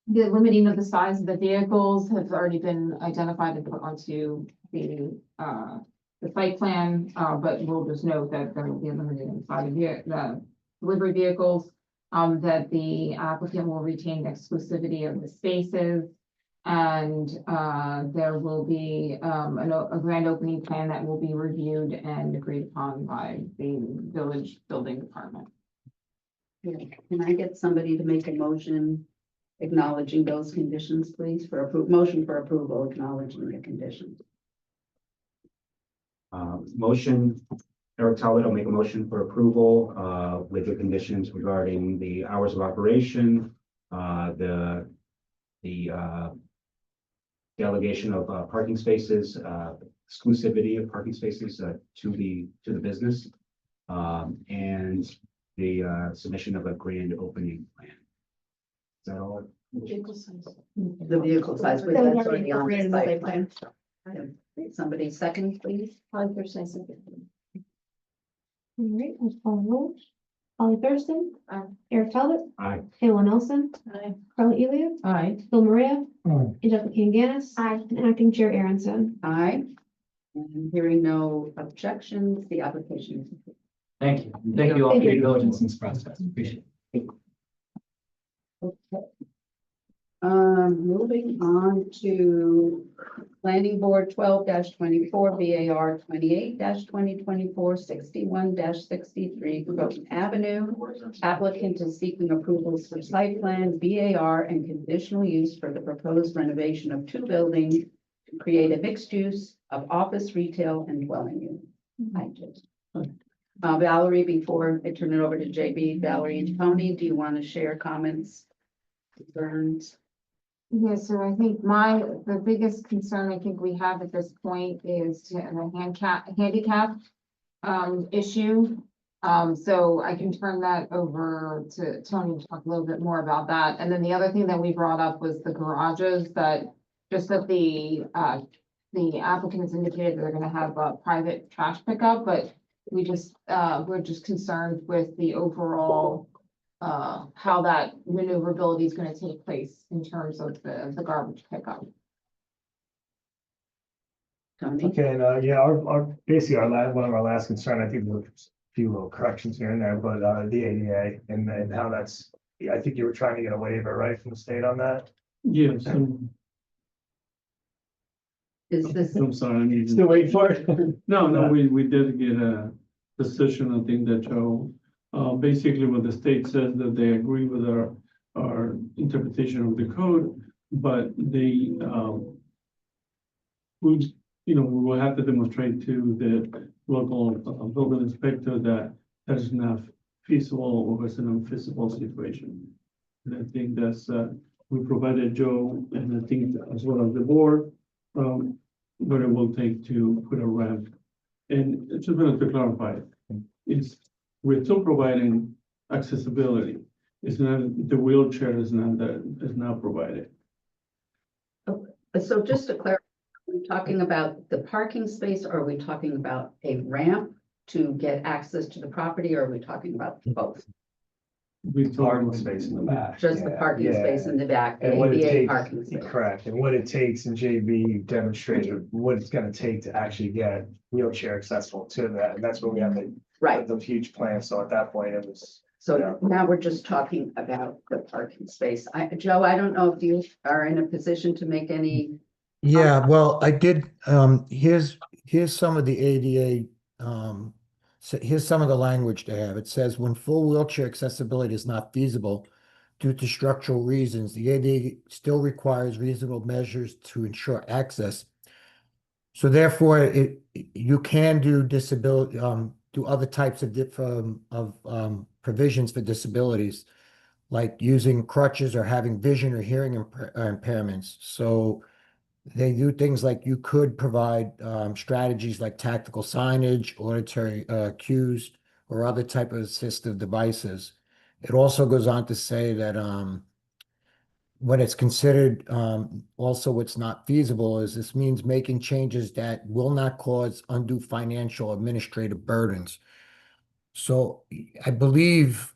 The limiting of the size of the vehicles have already been identified and put onto the site plan, but we'll just note that there will be a limited inside of the delivery vehicles. That the applicant will retain exclusivity of the spaces. And there will be a grand opening plan that will be reviewed and agreed upon by the village building department. Can I get somebody to make a motion acknowledging those conditions, please, for motion for approval, acknowledging the conditions? Motion Eric Talbot will make a motion for approval, with the conditions regarding the hours of operation, the delegation of parking spaces, exclusivity of parking spaces to the business, and the submission of a grand opening plan. Is that all? The vehicle size, but That was that's already already on the incorporated in the site site plan. plan. Somebody second, please. Holly Thurston, second. All right, let's call the roll. Holly Thurston. Aye. Eric Talbot. Aye. Kayla Nelson. Aye. Carla Elia. Aye. Bill Maria. Aye. Angelica Kanganis. Aye. And acting chair Aronson. Aye. And hearing no objections, the application is approved. Thank you. And thank you all for Thank you. your diligence in this process. Appreciate it. Okay. Moving on to Planning Board 12-24, VAR 28-2024, 61-63 Groton Avenue. Applicant is seeking approvals for site plan, VAR, and conditional use for the proposed renovation of two buildings to create a mixed use of office, retail, and dwelling unit. I just. Valerie, before I turn it over to JB, Valerie and Tony, do you want to share comments, concerns? Yeah, so I think the biggest concern I think we have at this point is to the handicap issue. So I can turn that over to Tony to talk a little bit more about that. And then the other thing that we brought up was the garages that the applicants indicated they're gonna have a private trash pickup, but we're just concerned with the overall how that maneuverability is going to take place in terms of the garbage pickup. Tony? Okay, and yeah, basically one of our last concern, I think there's a few little corrections here and there, but the ADA and how that's, I think you were trying to get a waiver, right, from the state on that? Yes, Is this, I'm sorry, I need. Still waiting for it? No, we did get a decision, I think that Joe, basically what the state says that they agree with our interpretation of the code, but they, we will have to demonstrate to the local building inspector that is not feasible or it's an unfeasible situation. And I think that's, we provided Joe and I think as well as the board, what it will take to put a ramp. And just wanted to clarify, we're still providing accessibility. It's not, the wheelchair is not provided. so just to clarify, are we talking about the parking space, or are we talking about a ramp to get access to the property, or are we talking about both? Parking space in the back. Just the parking space in the back, the And what it ADA takes, parking space. correct, and what it takes, and JB demonstrated what it's gonna take to actually get wheelchair accessible to that, and that's what we have Right, the huge plan, so at that point, it was. so now we're just talking about the parking space. Joe, I don't know if you are in a position to make any. Yeah, well, I did, here's some of the ADA, so here's some of the language they have. It says, when full wheelchair accessibility is not feasible due to structural reasons, the ADA still requires reasonable measures to ensure access. So therefore, you can do disability, do other types of provisions for disabilities, like using crutches or having vision or hearing impairments. So they do things like you could provide strategies like tactical signage, auditory cues, or other type of assistive devices. It also goes on to say that when it's considered also what's not feasible is this means making changes that will not cause undue financial administrative burdens. So I believe,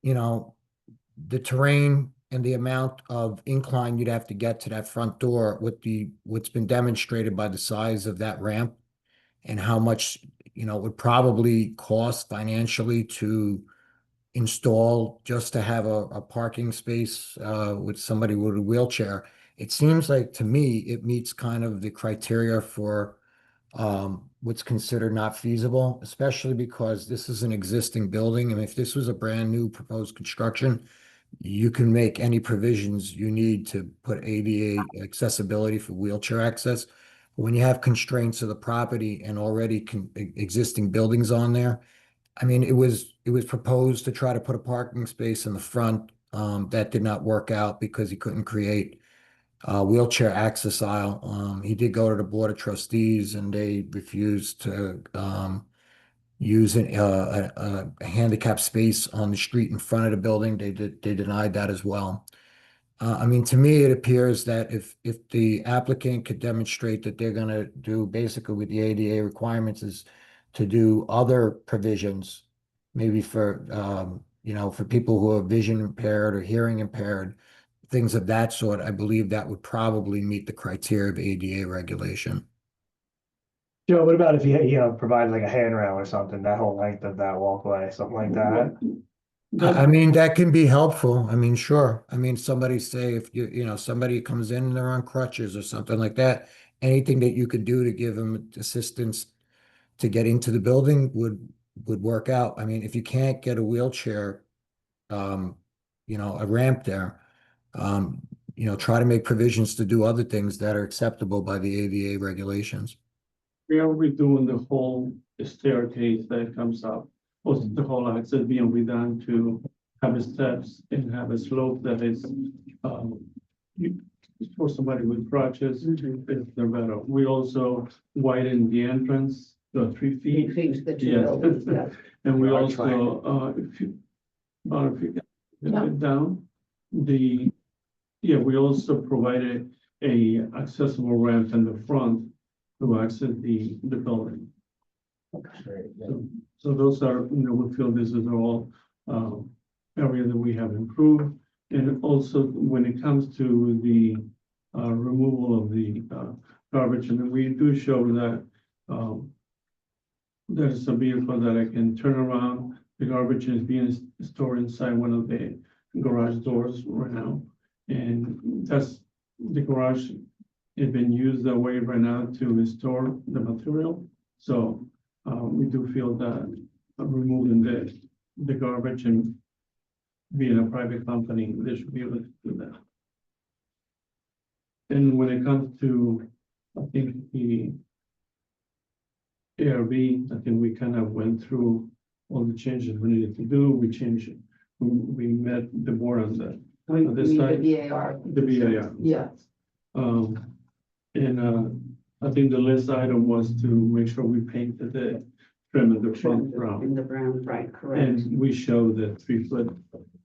the terrain and the amount of incline you'd have to get to that front door with what's been demonstrated by the size of that ramp and how much, it would probably cost financially to install just to have a parking space with somebody with a wheelchair. It seems like to me, it meets kind of the criteria for what's considered not feasible, especially because this is an existing building. And if this was a brand new proposed construction, you can make any provisions you need to put ADA accessibility for wheelchair access. When you have constraints of the property and already existing buildings on there, I mean, it was proposed to try to put a parking space in the front. That did not work out because he couldn't create a wheelchair access aisle. He did go to the Board of Trustees and they refused to use a handicap space on the street in front of the building. They denied that as well. I mean, to me, it appears that if the applicant could demonstrate that they're gonna do basically with the ADA requirements is to do other provisions, maybe for, for people who are vision impaired or hearing impaired, things of that sort, I believe that would probably meet the criteria of ADA regulation. Joe, what about if provide like a handrail or something, that whole length of that walkway, something like that? I mean, that can be helpful. I mean, sure. I mean, somebody say if somebody comes in and they're on crutches or something like that, anything that you could do to give them assistance to get into the building would work out. I mean, if you can't get a wheelchair, a ramp there, try to make provisions to do other things that are acceptable by the ADA regulations. We are redoing the whole staircase that comes up, also the whole access being redone to have steps and have a slope that is, for somebody with crutches, if they're better. We also widen the entrance to 3 feet. Change the two Yes. buildings, yeah. And we Yeah, also, if you get down, we also provided a accessible ramp in the front to access the building. So those are, we feel this is all area that we have improved. And also when it comes to the removal of the garbage, and we do show that there's a vehicle that I can turn around. The garbage is being stored inside one of the garage doors right now. And that's the garage has been used that way right now to store the material. So we do feel that removing the garbage and being a private company, they should be able to do that. And when it comes to, I think the ARB, I think we kind of went through all the changes we needed to do. We changed it. We met the board on that. We On this need side, the VAR. the VAR. Yeah. I think the last item was to make sure we painted the trim of the front brown. In the brown, right, correct. And we show the 3-foot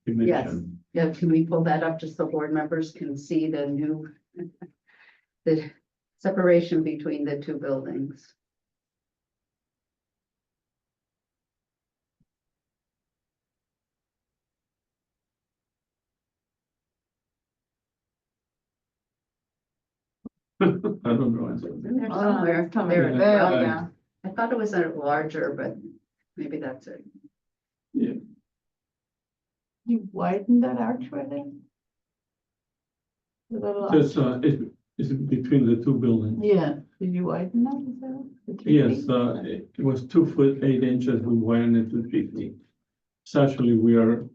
Yes, dimension. yeah, can we pull that up just so board members can see the new, the separation between the two buildings? I don't know. There somewhere, Somewhere there, there, well, yeah. I thought it was a larger, but maybe that's it. You widened that archway? Just, it's between the two buildings. Yeah, did you widen that? Is that the 3 Yes, feet? it was 2 foot 8 inches. We widened it to 3 feet. So actually, we are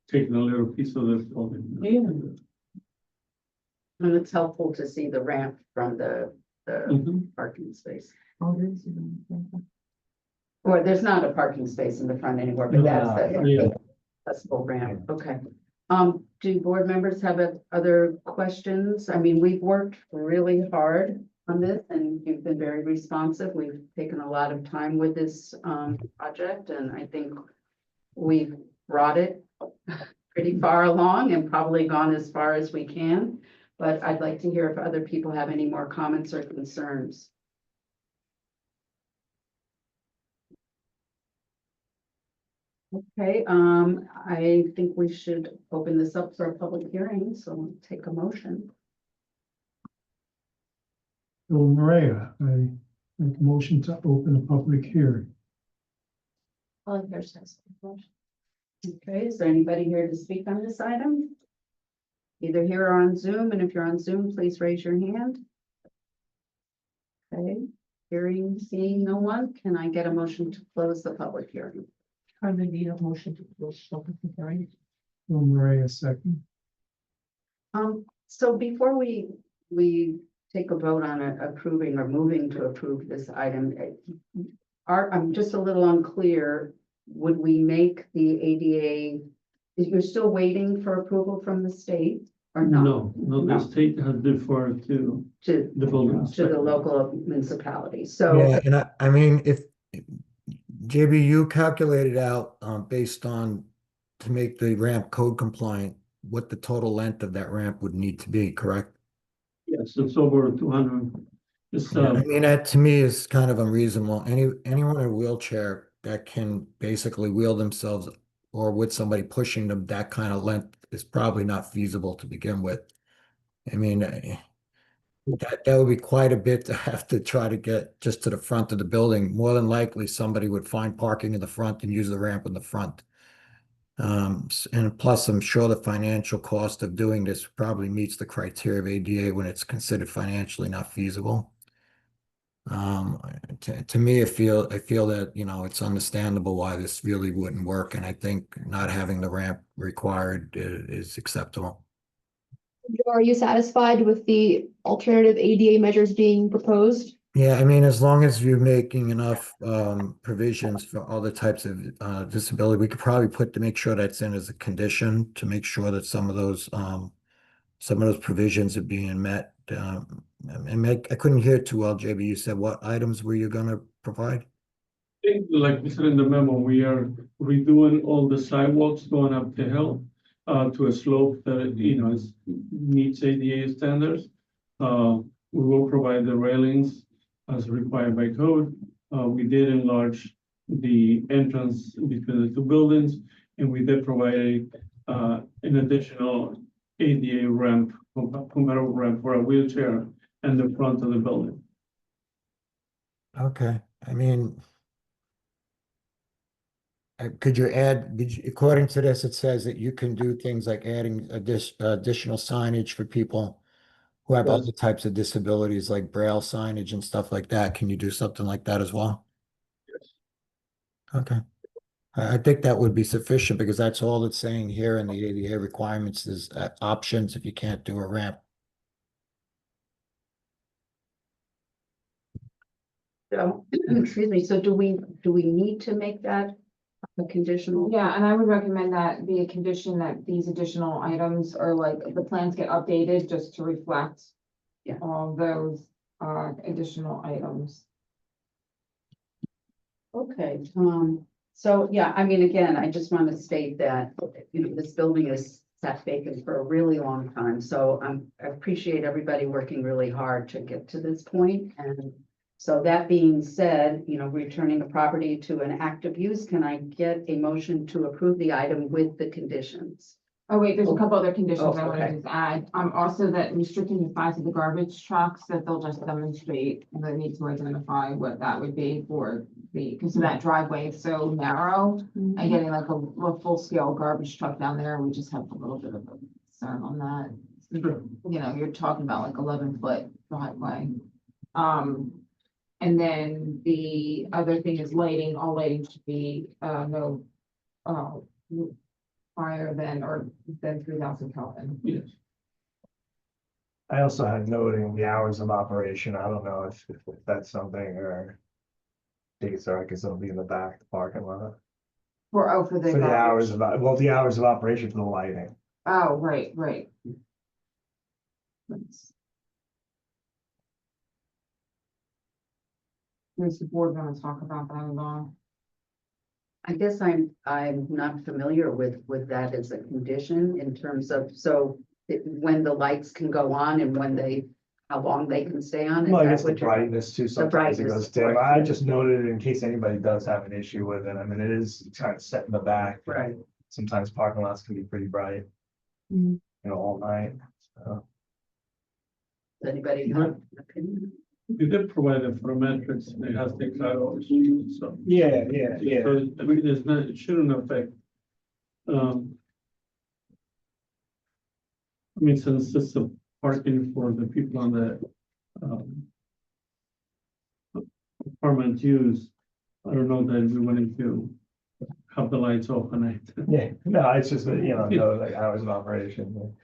taking a little piece of this building. Yeah. And it's helpful to see the ramp from the parking space. Oh, this is- Or there's not a parking space in the front anymore, but that's the Yeah. accessible ramp, okay. Do board members have other questions? I mean, we've worked really hard on this and you've been very responsive. We've taken a lot of time with this project and I think we've brought it pretty far along and probably gone as far as we can. But I'd like to hear if other people have any more comments or concerns. Okay, I think we should open this up for a public hearing, so we'll take a motion. Bill Maria, I make a motion to open a public hearing. Okay, is there anybody here to speak on this item? Either here or on Zoom, and if you're on Zoom, please raise your hand. Okay, hearing, seeing no one, can I get a motion to close the public hearing? I need a motion to close public hearing. Bill Maria, second. So before we take a vote on approving or moving to approve this item. I'm just a little unclear. Would we make the ADA, you're still waiting for approval from the state or not? No, the state has deferred to To, the building to the inspector. local municipality, so. Yeah, and I mean, if JB, you calculated out, based on to make the ramp code compliant, what the total length of that ramp would need to be, correct? Yes, it's over 200. It's, Yeah, I mean, that to me is kind of unreasonable. Anyone in a wheelchair that can basically wheel themselves or with somebody pushing them that kind of length is probably not feasible to begin with. I mean, that would be quite a bit to have to try to get just to the front of the building. More than likely, somebody would find parking in the front and use the ramp in the front. And plus, I'm sure the financial cost of doing this probably meets the criteria of ADA when it's considered financially not feasible. To me, I feel that, you know, it's understandable why this really wouldn't work, and I think not having the ramp required is acceptable. Are you satisfied with the alternative ADA measures being proposed? Yeah, I mean, as long as you're making enough provisions for other types of disability, we could probably put to make sure that's in as a condition to make sure that some of those provisions are being met. And I couldn't hear too well, JB. You said what items were you gonna provide? Like we said in the memo, we are redoing all the sidewalks going up the hill to a slope that, you know, meets ADA standards. We will provide the railings as required by code. We did enlarge the entrance between the two buildings, and we did provide an additional ADA ramp, compatible ramp for a wheelchair and the front of the building. Okay, I mean, could you add, according to this, it says that you can do things like adding additional signage for people who have Yes. other types of disabilities like braille signage and stuff like that. Can you do something like that as well? Yes. Okay. I think that would be sufficient because that's all it's saying here in the ADA requirements is options if you can't do a ramp. So, excuse me, so do we need to make that a conditional? Yeah, and I would recommend that be a condition that these additional items are like, the plans get updated just to reflect Yeah. all those additional items. Okay, so yeah, I mean, again, I just want to state that, you know, this building is sat vacant for a really long time, so I appreciate everybody working really hard to get to this point. And so that being said, you know, returning the property to an active use, can I get a motion to approve the item with the conditions? Oh, wait, there's a couple other conditions I Oh, want to okay. just add. Also that restricting the size of the garbage trucks, that they'll just demonstrate, and they need to identify what that would be for because that driveway is so narrow. And getting like a full-scale garbage truck down there, we just have a little bit of a concern on that. You know, you're talking about like 11-foot driveway. And then the other thing is lighting. All lighting should be no higher than 3,000 Kelvin. Yes. I also had noting the hours of operation. I don't know if that's something or dates are, I guess it'll be in the back, the parking lot. For For the the hours garbage. of, well, the hours of operation for the lighting. Oh, right. Does the board want to talk about that at all? I guess I'm not familiar with that as a condition in terms of, so when the lights can go on and how long they can stay on. Is Well, I that guess the what you're- brightness too, sometimes it brightness, goes dim. right. I just noted it in case anybody does have an issue with it. I mean, it is kind of set in the back. Right. Sometimes parking lots can be pretty bright. Mm. You know, all night. So. Does anybody have an opinion? We did provide a photometrics, it has the cloud, so. Yeah. So, I mean, it shouldn't affect. I mean, since it's a parking for the people on the apartment use, I don't know that we wanted to have the lights off at night. Yeah, no, it's just that, you know, no, like hours of operation.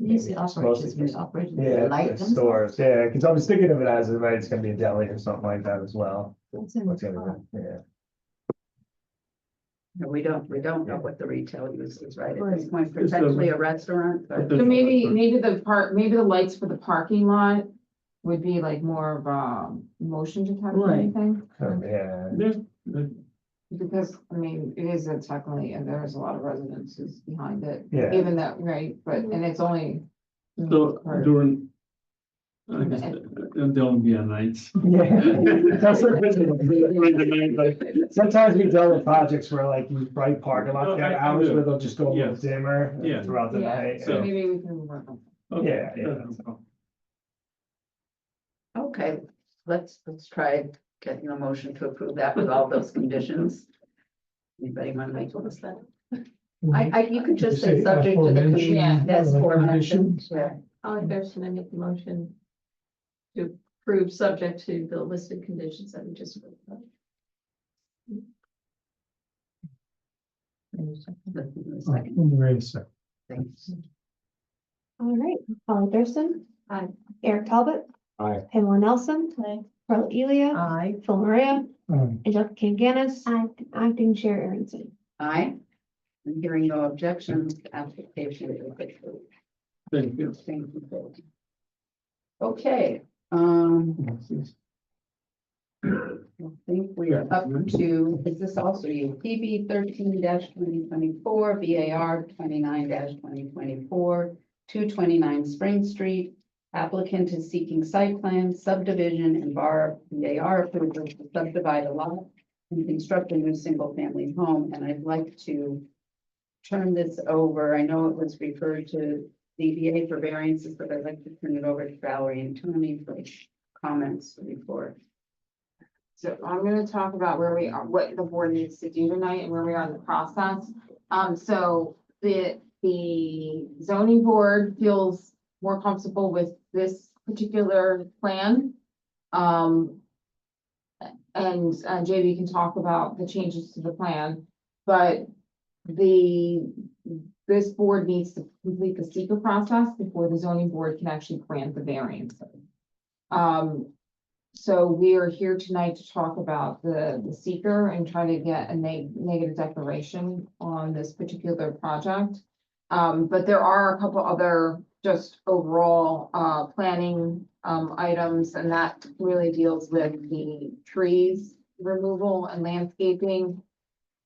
It's mostly Yeah, light it's stores, yeah, because I was thinking of it as, right, it's gonna be a deli or something like that as well. What's gonna be- Yeah. No, we don't know what the retail use is, right? At this Right. point, potentially a restaurant, but So maybe the lights for the parking lot would be like more of a motion detector or Right. anything. Yeah, Because, I mean, it is a technically, and there's a lot of residences behind it, Yeah. even that, right, but, and it's only. So during, I guess, there'll be a night. yeah. That's what it is. Like, sometimes we deal with projects where like you bright parking lot, No, you have I hours do. where they'll just go a little Yes. dimmer Yeah. throughout the Yeah, night. so yeah. maybe we can work on. Okay, Yeah, yeah. that's all. okay, let's try getting a motion to approve that with all those conditions. Anybody want to make us that? You could just say subject to the aforementioned, condition, as aforementioned. conditions. Yeah. I'll person, I make the motion to approve subject to the listed conditions that we just. spoke about. Second. Thanks. All right, Holly Thurston. Aye. Eric Talbot. Aye. Pamela Nelson. Carla Elia. Aye. Phil Maria. Um, Angelica Kanganis. And Acting Chair Aronson. Aye. And hearing no objections, the application is approved. Thank you. Thank you both. Okay, I think we are up to, is this also you? PB 13-2024, VAR 29-2024, 229 Spring Street. Applicant is seeking site plan, subdivision, and VAR approval to subdivide a lot and construct a new single-family home. And I'd like to turn this over. I know it was referred to ZBA for variances, but I'd like to turn it over to Valerie and Tony for comments before. So I'm gonna talk about where we are, what the board needs to do tonight and where we are in the process. So the zoning board feels more comfortable with this particular plan. And JB can talk about the changes to the plan, but this board needs to complete the seeker process before the zoning board can actually grant the variance. So we are here tonight to talk about the seeker and try to get a negative declaration on this particular project. But there are a couple other just overall planning items, and that really deals with the trees removal and landscaping.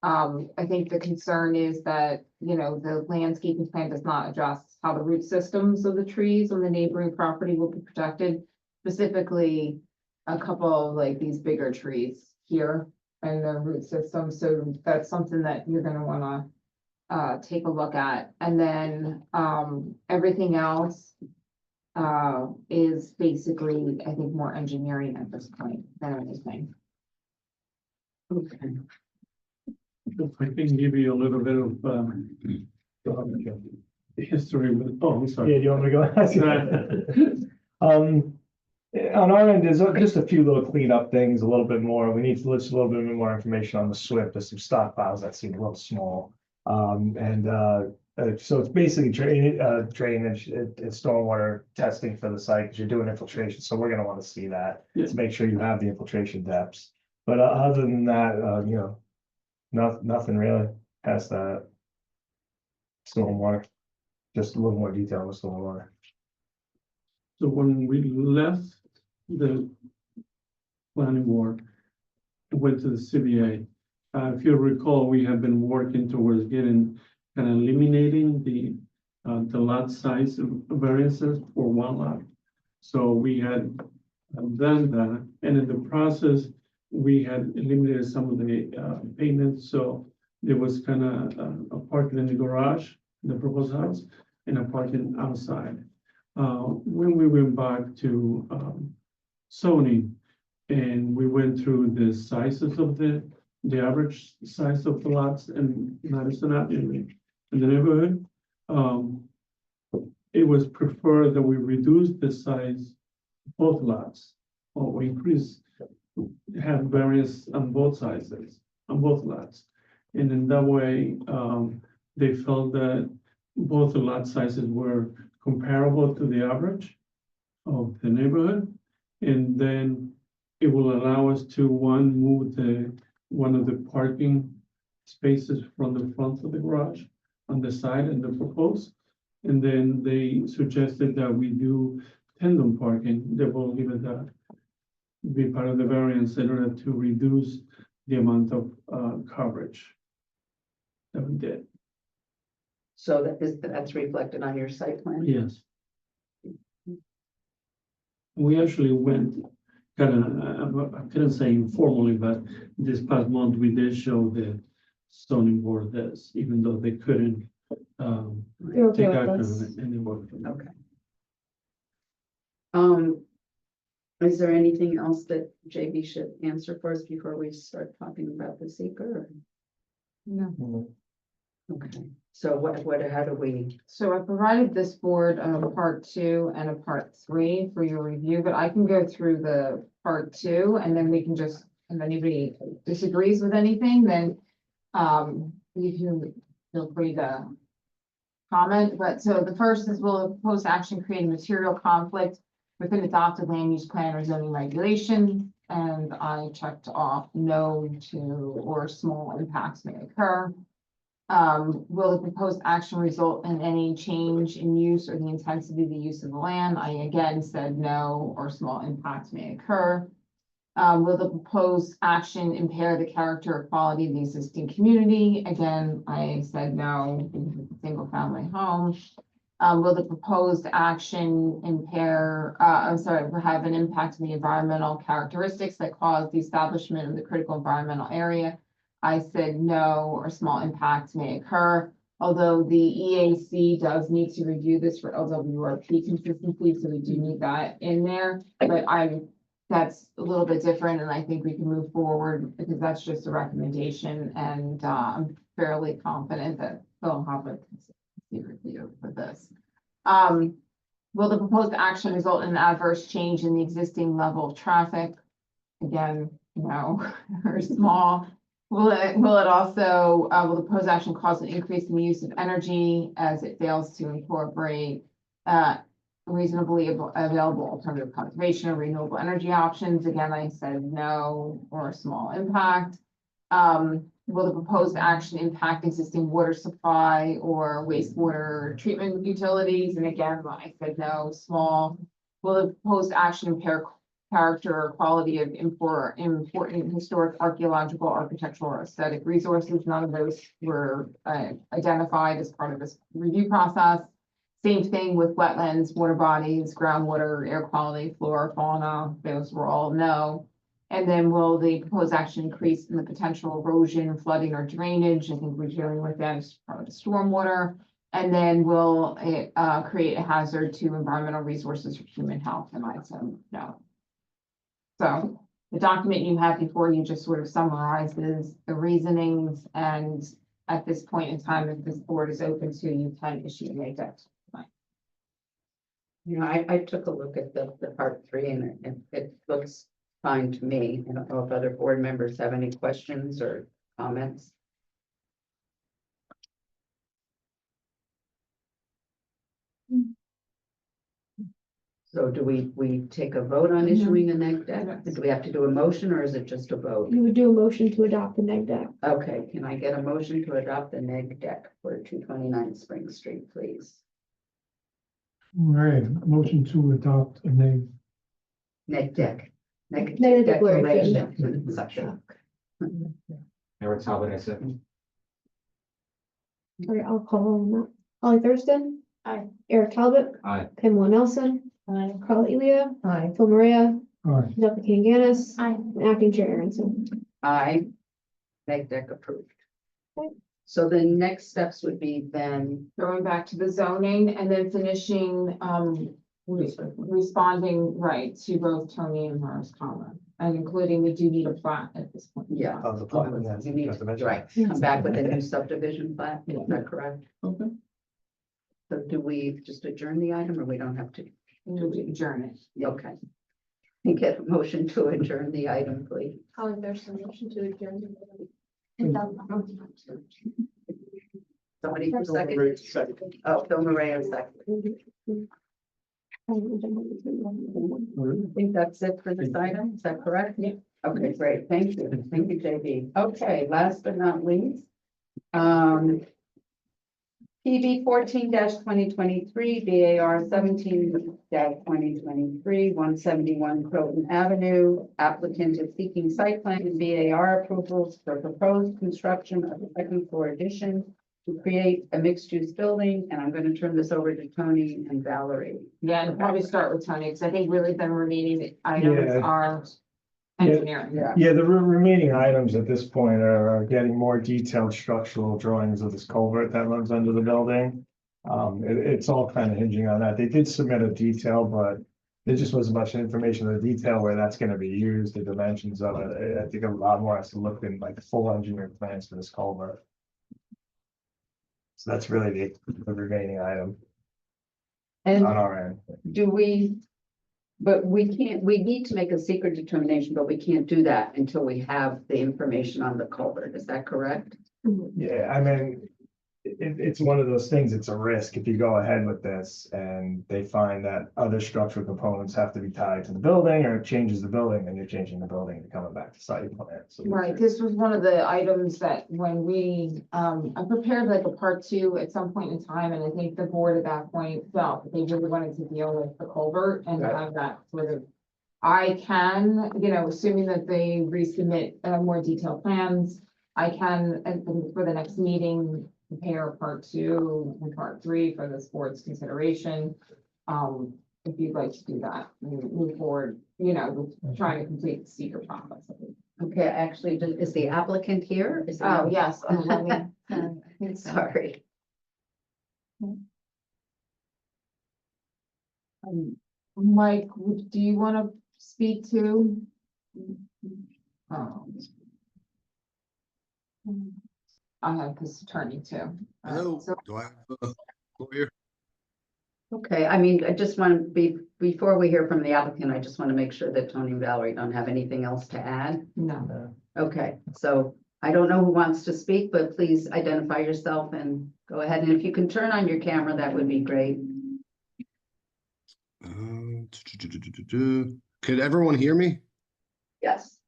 I think the concern is that, you know, the landscaping plan does not address how the root systems of the trees on the neighboring property will be protected. Specifically, a couple of like these bigger trees here and the root system. So that's something that you're gonna wanna take a look at. And then everything else is basically, I think, more engineering at this point than anything. Okay. If I can give you a little bit of history with, oh, I'm Yeah, sorry. do you want me to go? On our end, there's just a few little cleanup things, a little bit more. We need to list a little bit more information on the SWIP. There's some stockpiles that seem a little small. So it's basically drainage, it's stormwater testing for the site, because you're doing infiltration, so we're gonna want to see that Yeah. to make sure you have the infiltration depths. But other than that, you know, nothing really past that. Stormwater, just a little more detail on the stormwater. So when we left the planning board, went to the CBA, if you recall, we have been working towards getting kind of eliminating the lot size variances for one lot. So we had done that, and in the process, we had eliminated some of the payments. So there was kind of a parking in the garage, in the proposed house, and a parking outside. When we went back to zoning, and we went through the sizes of the average size of the lots in Madison Avenue in the neighborhood, it was preferred that we reduce the size of both lots, or we increase, have variance on both sizes, on both lots. And in that way, they felt that both the lot sizes were comparable to the average of the neighborhood. And then it will allow us to, one, move one of the parking spaces from the front of the garage on the side and the proposed. And then they suggested that we do tandem parking. They will leave it that, be part of the variance in order to reduce the amount of coverage that we did. So that's reflected on your site plan? Yes. We actually went I couldn't say informally, but this past month we did show the zoning board this, even though they couldn't You're okay take with action this? on it anymore. Okay. Is there anything else that JB should answer for us before we start talking about the seeker? No. Okay, so how do we? So I provided this board part 2 and a part 3 for your review, but I can go through the part 2 and then we can just, if anybody disagrees with anything, then you can feel free to comment. But so the first is, will the proposed action create a material conflict with an adopted land use plan or zoning regulation? And I checked off no to or small impacts may occur. Will the proposed action result in any change in use or the intensity of the use of the land? I again said no or small impacts may occur. Will the proposed action impair the character or quality of the existing community? Again, I said no, single family home. Will the proposed action have an impact on the environmental characteristics that cause the establishment of the critical environmental area? I said no or small impacts may occur, although the EAC does need to review this for LWRP consistency, so we do need that in there. But that's a little bit different, and I think we can move forward because that's just a recommendation, and I'm fairly confident that they'll have a consistency review for this. Will the proposed action result in an adverse change in the existing level of traffic? Again, no or small. Will it also, will the proposed action cause an increase in the use of energy as it fails to incorporate reasonably available alternative conservation or renewable energy options? Again, I said no or small impact. Will the proposed action impact existing water supply or wastewater treatment utilities? And again, I said no, small. Will the proposed action impair character or quality of important historic, archaeological, architectural, or aesthetic resources? None of those were identified as part of this review process. Same thing with wetlands, water bodies, groundwater, air quality, flora, fauna. Those were all no. And then will the proposed action increase in the potential erosion, flooding, or drainage? I think we're dealing with that as part of the stormwater. And then will it create a hazard to environmental resources or human health? And I said no. So the document you have before you just sort of summarizes the reasonings, and at this point in time, if this board is open to, you can issue a neg-deck. You know, I took a look at the part 3 and it looks fine to me. I don't know if other board members have any questions or comments. So do we take a vote on issuing a neg deck? Do we have to do a motion or is it just a vote? You would do a motion to adopt the neg deck. Okay, can I get a motion to adopt the neg deck for 229 Spring Street, please? All right, motion to adopt a neg. Neg deck. Neg Neg declaration. declaration section. Eric Talbot, I second. All right, I'll call on that. Holly Thurston. Aye. Eric Talbot. Aye. Pamela Nelson. Aye. Carla Elia. Aye. Phil Maria. All right, Delta King Ganis. Aye. And Acting Chair Aronson. Aye. Neg deck approved. Okay. So the next steps would be then, Going back to the zoning and then finishing, responding right to both Tony and Mara's comment, and including we do need a plat at this point. yeah. Of the plan, yeah, You need just to mention. right, come back with a new subdivision plat, is that correct? Okay. So do we just adjourn the item or we don't have to? Adjourn it. Okay. You get a motion to adjourn the item, please. Holly Thurston, motion to adjourn. Somebody for second? Oh, Phil Maria second. I think that's it for this item. Is that correct? Yeah. Okay, great. Thank you. Thank you, JB. Okay, last but not least. PB 14-2023, BAR 17-2023, 171 Croton Avenue. Applicant is seeking site plan and BAR approvals for proposed construction of a second floor addition to create a mixed-use building, and I'm going to turn this over to Tony and Valerie. Yeah, and probably start with Tony, because I think really the remaining items Yeah. are Yeah. engineering. Yeah, the remaining items at this point are getting more detailed structural drawings of this culvert that runs under the building. It's all kind of hinging on that. They did submit a detail, but there just wasn't much information in the detail where that's gonna be used, the dimensions of it. I think a lot more has to look in like the full engineering plans for this culvert. So that's really the remaining item And on our end. do we, but we can't, we need to make a secret determination, but we can't do that until we have the information on the culvert. Is that correct? Yeah, I mean, it's one of those things, it's a risk if you go ahead with this and they find that other structural components have to be tied to the building or it changes the building, and you're changing the building and coming back to site plan. So Right, this was one of the items that when we, I prepared like a part 2 at some point in time, and I think the board at that point felt that they really wanted to deal with the culvert and Right. have that sort of. I can, assuming that they resubmit more detailed plans, I can, for the next meeting, prepare part 2 and part 3 for this board's consideration. If you'd like to do that, move forward, with trying to complete the secret process. Okay, actually, is the applicant here? Is the Oh, yes, let me, applicant- Sorry. Mike, do you want to speak to? I have his attorney too. Hello, So- do I have a lawyer? Okay, I mean, I just want to be, before we hear from the applicant, I just want to make sure that Tony and Valerie don't have anything else to add. No. Okay, so I don't know who wants to speak, but please identify yourself and go ahead. And if you can turn on your camera, that would be great. Could everyone hear me? Yes.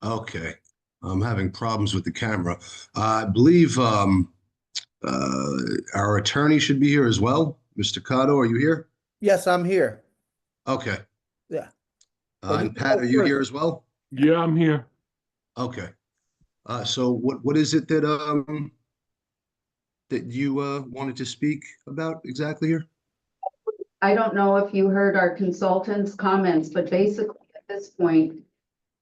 Okay, I'm having problems with the camera. I believe our attorney should be here as well. Mr. Cotto, are you here? Yes, I'm here. Okay. Yeah. And Pat, are you here as well? Yeah, I'm here. Okay. So what is it that you wanted to speak about exactly here? I don't know if you heard our consultant's comments, but basically at this point,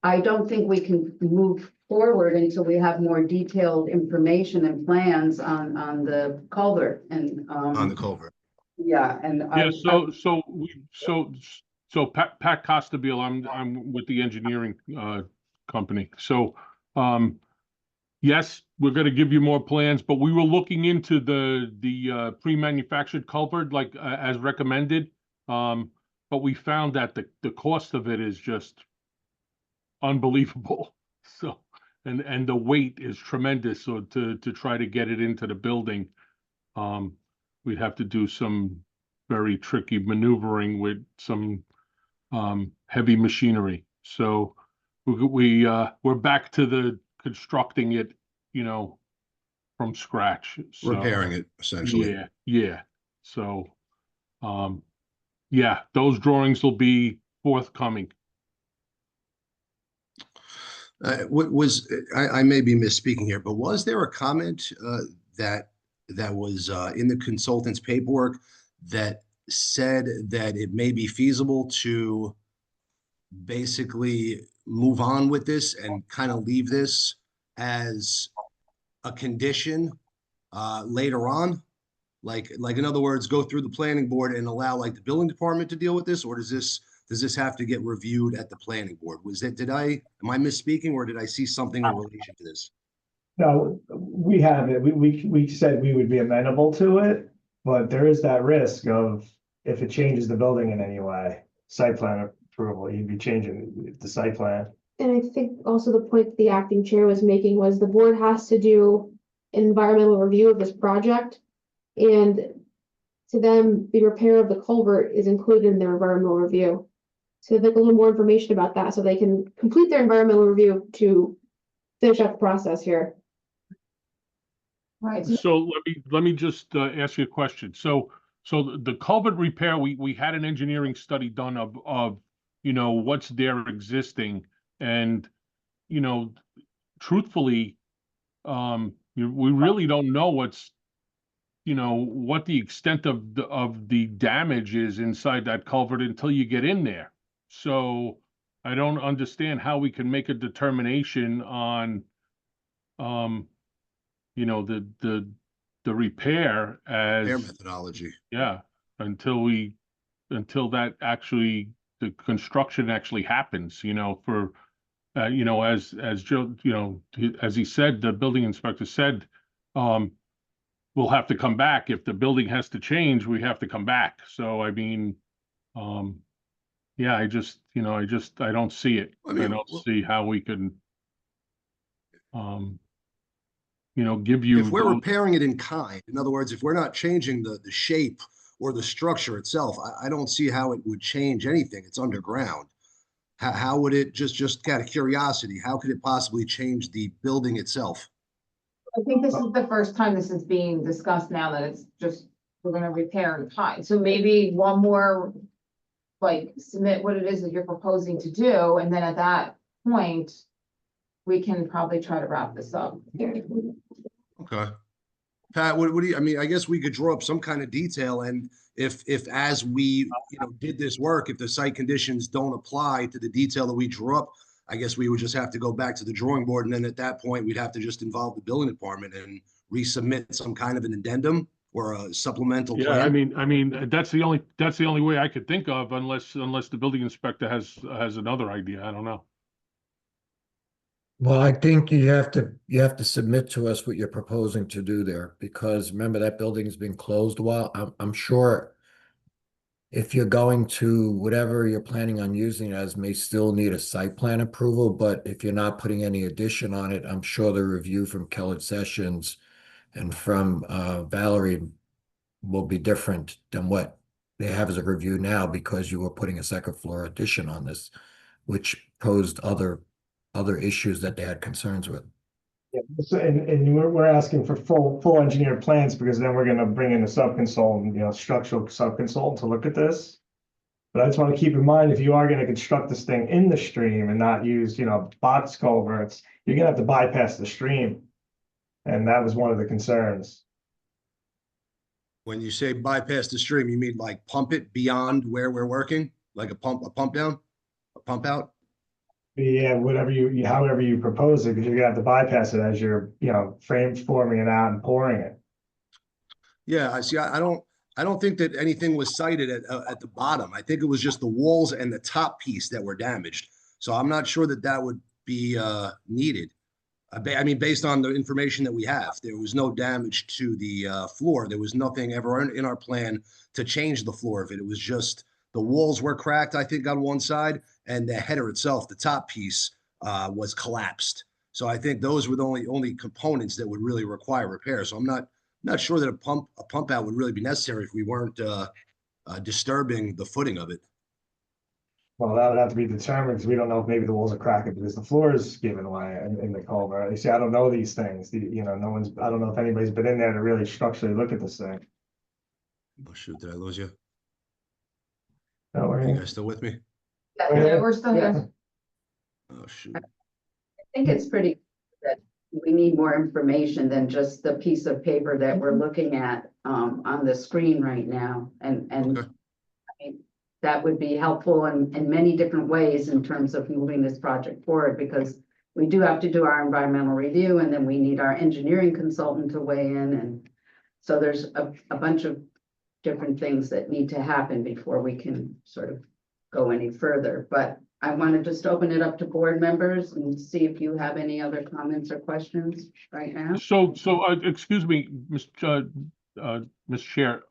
I don't think we can move forward until we have more detailed information and plans on the culvert and On the culvert. yeah, and Yeah, so Pat Costabile, I'm with the engineering company. So yes, we're gonna give you more plans, but we were looking into the pre-manufactured culvert like as recommended. But we found that the cost of it is just unbelievable. So and the weight is tremendous. So to try to get it into the building, we'd have to do some very tricky maneuvering with some heavy machinery. So we're back to the constructing it, from scratch. So, Repairing it, essentially. Yeah. So, yeah, those drawings will be forthcoming. I may be misspeaking here, but was there a comment that was in the consultant's paperwork that said that it may be feasible to basically move on with this and kind of leave this as a condition later on? Like in other words, go through the planning board and allow like the building department to deal with this, or does this have to get reviewed at the planning board? Am I misspeaking, or did I see something in relation to this? No, we have it. We said we would be amenable to it, but there is that risk of if it changes the building in any way, site plan approval, you'd be changing the site plan. And I think also the point the acting chair was making was the board has to do an environmental review of this project. And to them, the repair of the culvert is included in their environmental review. So they'd like a little more information about that, so they can complete their environmental review to finish up the process here. Right. So let me just ask you a question. So the culvert repair, we had an engineering study done of you know what's there existing, and you know truthfully, we really don't know what's you know what the extent of the damage is inside that culvert until you get in there. So I don't understand how we can make a determination on you know the repair Their as methodology. yeah until that actually the construction actually happens, you know, for you know, as Joe, you know, as he said, the building inspector said, we'll have to come back. If the building has to change, we have to come back. So, I mean, yeah, I just, you know, I don't see it. I mean, I don't well, see how we can, you know, give you if we're those- repairing it in kind, in other words, if we're not changing the shape or the structure itself, I don't see how it would change anything. It's underground. How would it, just out of curiosity, how could it possibly change the building itself? I think this is the first time this is being discussed now that it's just, we're gonna repair and tie. So maybe one more, like, submit what it is that you're proposing to do, and then at that point, we can probably try to wrap this up. Okay. Pat, what do you, I mean, I guess we could draw up some kind of detail, and if as we, you know, did this work, if the site conditions don't apply to the detail that we drew up, I guess we would just have to go back to the drawing board, and then at that point, we'd have to just involve the building department and resubmit some kind of an addendum or a supplemental yeah, plan. I mean, that's the only way I could think of, unless the building inspector has another idea. I don't know. Well, I think you have to submit to us what you're proposing to do there, because remember that building's been closed a while. I'm sure if you're going to whatever you're planning on using it as may still need a site plan approval, but if you're not putting any addition on it, I'm sure the review from Kellett Sessions and from Valerie will be different than what they have as a review now, because you were putting a second floor addition on this, which posed other issues that they had concerns with. Yeah, so, and we're asking for full engineered plans, because then we're gonna bring in a sub-consultant, you know, structural sub-consultant to look at this. But I just want to keep in mind, if you are gonna construct this thing in the stream and not use, you know, box culverts, you're gonna have to bypass the stream. And that was one of the concerns. When you say bypass the stream, you mean like pump it beyond where we're working, like a pump down, a pump out? Yeah, whatever however you propose it, because you're gonna have to bypass it as you're, you know, forming it out and pouring it. Yeah, I see. I don't think that anything was cited at the bottom. I think it was just the walls and the top piece that were damaged. So I'm not sure that that would be needed. I mean, based on the information that we have, there was no damage to the floor. There was nothing ever in our plan to change the floor of it. It was just the walls were cracked, I think, on one side, and the header itself, the top piece, was collapsed. So I think those were the only components that would really require repair. So I'm not sure that a pump out would really be necessary if we weren't disturbing the footing of it. Well, that would have to be determined, because we don't know if maybe the walls are cracking because the floor is giving away in the culvert. You see, I don't know these things. You know, I don't know if anybody's been in there to really structurally look at this thing. Oh shoot, did I lose you? Don't Are worry. you guys still with me? Yeah, we're still Yeah. here. Oh shoot. I think it's pretty that we need more information than just the piece of paper that we're looking at on the screen right now. And Okay. I mean, that would be helpful in many different ways in terms of moving this project forward, because we do have to do our environmental review, and then we need our engineering consultant to weigh in. And so there's a bunch of different things that need to happen before we can sort of go any further. But I want to just open it up to board members and see if you have any other comments or questions right now. So excuse me, Ms. Chair.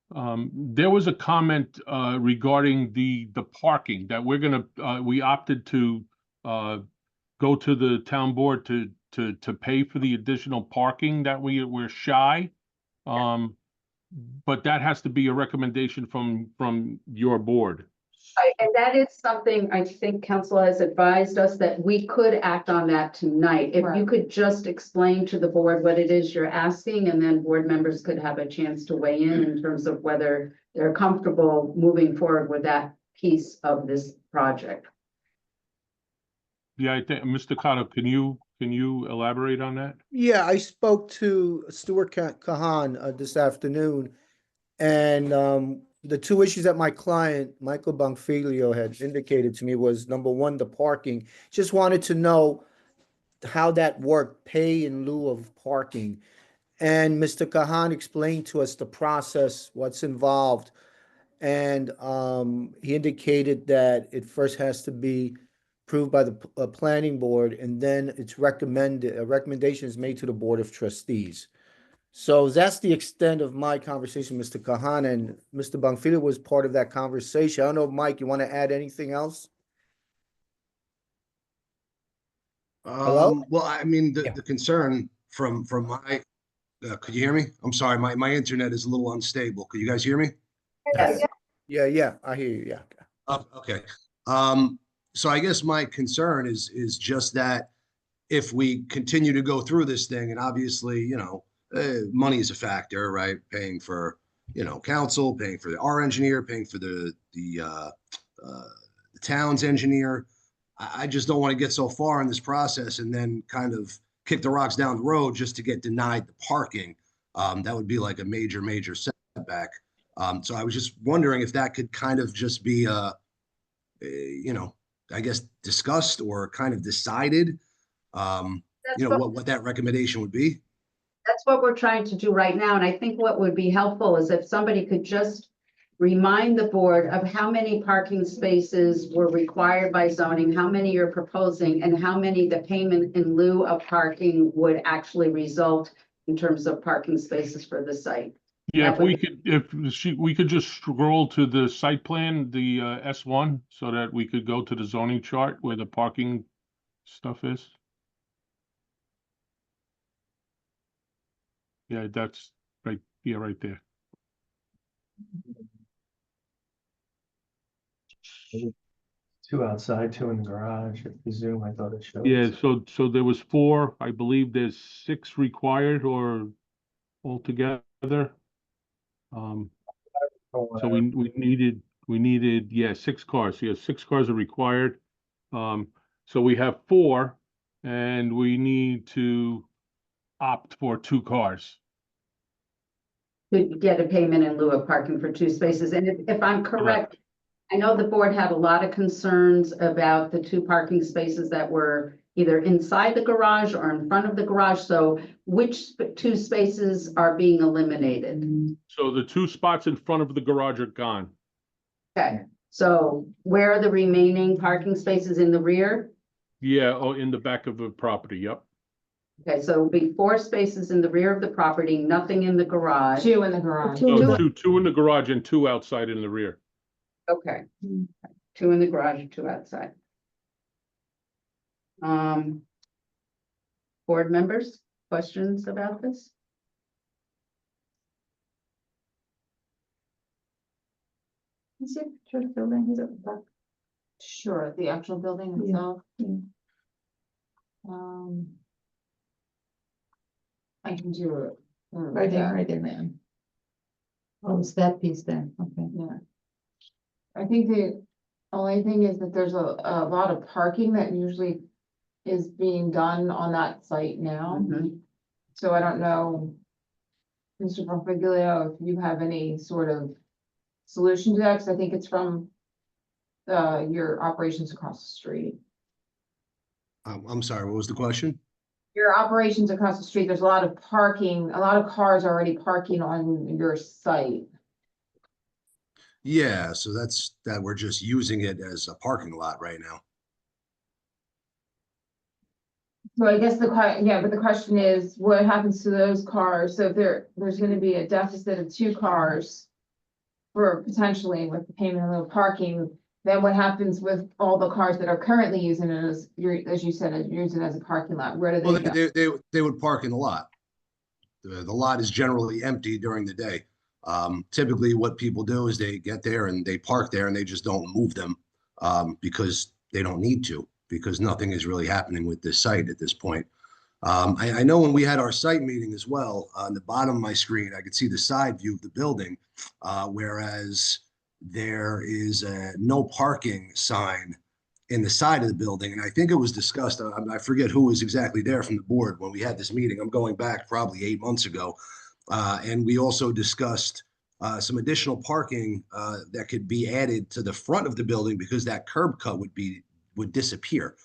There was a comment regarding the parking that we're gonna we opted to go to the town board to pay for the additional parking that we're shy. but that has to be a recommendation from your board. Right, and that is something I think council has advised us that we could act on that tonight. If you Right. could just explain to the board what it is you're asking, and then board members could have a chance to weigh in terms of whether they're comfortable moving forward with that piece of this project. Yeah, I think, Mr. Cotto, can you elaborate on that? Yeah, I spoke to Stuart Kahan this afternoon, and the two issues that my client, Michael Bonfiglio, had indicated to me was, number one, the parking. Just wanted to know how that worked, pay in lieu of parking. And Mr. Kahan explained to us the process, what's involved. And he indicated that it first has to be approved by the planning board, and then it's recommended, a recommendation is made to the Board of Trustees. So that's the extent of my conversation, Mr. Kahan, and Mr. Bonfiglio was part of that conversation. I don't know, Mike, you want to add anything else? Hello? Well, I mean, Yeah. the concern from my, could you hear me? I'm sorry, my internet is a little unstable. Could you guys hear me? Yes. Yeah, I hear you, yeah. Okay. So I guess my concern is just that if we continue to go through this thing, and obviously, money is a factor, right? Paying for, council, paying for our engineer, paying for the town's engineer. I just don't want to get so far in this process and then kind of kick the rocks down the road just to get denied the parking. That would be like a major setback. So I was just wondering if that could kind of just be, I guess discussed or kind of decided, what that recommendation would be. That's what we're trying to do right now, and I think what would be helpful is if somebody could just remind the board of how many parking spaces were required by zoning, how many you're proposing, and how many the payment in lieu of parking would actually result in terms of parking spaces for the site. Yeah, That would we could just scroll to the site plan, the S1, so that we could go to the zoning chart where the parking stuff is. Yeah, that's right, yeah, right there. Two outside, two in the garage. If you zoom, I thought it showed. Yeah, so there was 4, I believe there's 6 required or altogether. So we needed, yeah, 6 cars. Yeah, 6 cars are required. So we have 4 and we need to opt for 2 cars. to get a payment in lieu of parking for 2 spaces. And if I'm correct, I know the board had a lot of concerns about the 2 parking spaces that were either inside the garage or in front of the garage. So which 2 spaces are being eliminated? So the 2 spots in front of the garage are gone. Okay, so where are the remaining parking spaces in the rear? Yeah, oh, in the back of the property, yep. Okay, so it'll be 4 spaces in the rear of the property, nothing in the garage. 2 in the garage. So 2 in the garage and 2 outside in the rear. Okay, 2 in the garage, 2 outside. Board members, questions about this? Is it sure the building is at the back? Sure, the actual building itself. I can do it. Right in there. Oh, it's that piece then, okay. Yeah. I think the only thing is that there's a lot of parking that usually is being done on that site now. So I don't know, Mr. Bonfiglio, if you have any sort of solution to that, because I think it's from your operations across the street. I'm sorry, what was the question? Your operations across the street, there's a lot of parking, a lot of cars already parking on your site. Yeah, so that's that we're just using it as a parking lot right now. So I guess but the question is, what happens to those cars? So if there's gonna be a deficit of 2 cars for potentially with the payment of the parking, then what happens with all the cars that are currently using it as you said, using it as a parking lot? Where do they Well, go? they would park in the lot. The lot is generally empty during the day. Typically what people do is they get there and they park there and they just don't move them because they don't need to, because nothing is really happening with this site at this point. I know when we had our site meeting as well, on the bottom of my screen, I could see the side view of the building, whereas there is a no parking sign in the side of the building. And I think it was discussed, I forget who was exactly there from the board when we had this meeting. I'm going back probably 8 months ago. And we also discussed some additional parking that could be added to the front of the building because that curb cut would disappear.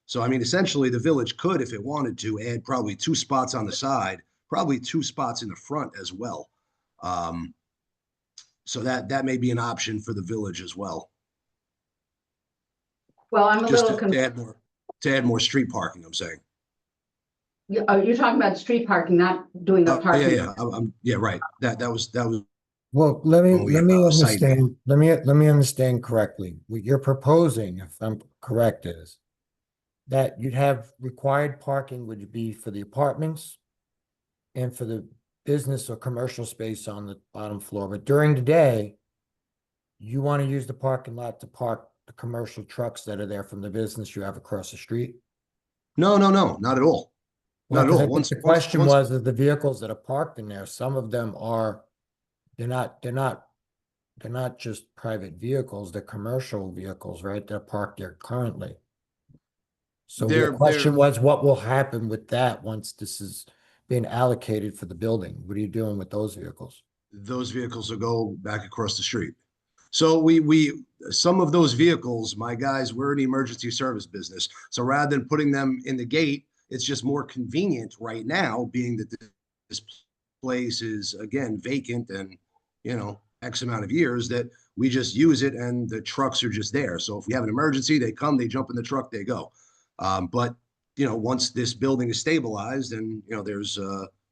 So, I mean, essentially the village could, if it wanted to, add probably 2 spots on the side, probably 2 spots in the front as well. So that may be an option for the village as well. Well, I'm a Just little to add more street parking, I'm saying. You're talking about street parking, not doing the Yeah, parking. yeah, yeah, right. That was Well, let me when we, cited. understand, let me understand correctly. What you're proposing, if I'm correct, is that you'd have required parking would be for the apartments and for the business or commercial space on the bottom floor, but during the day, you want to use the parking lot to park the commercial trucks that are there from the business you have across the street? No, not at all. Well, Not at 'cause I all. think the question was that the vehicles that are parked in there, some of them are, they're not just private vehicles, they're commercial vehicles, right? They're parked there currently. So the question was, what will happen with that once this is being allocated for the building? What are you doing with those vehicles? Those vehicles will go back across the street. So some of those vehicles, my guys, we're in the emergency service business. So rather than putting them in the gate, it's just more convenient right now, being that this place is again vacant and, X amount of years, that we just use it and the trucks are just there. So if we have an emergency, they come, they jump in the truck, they go. But once this building is stabilized and, there's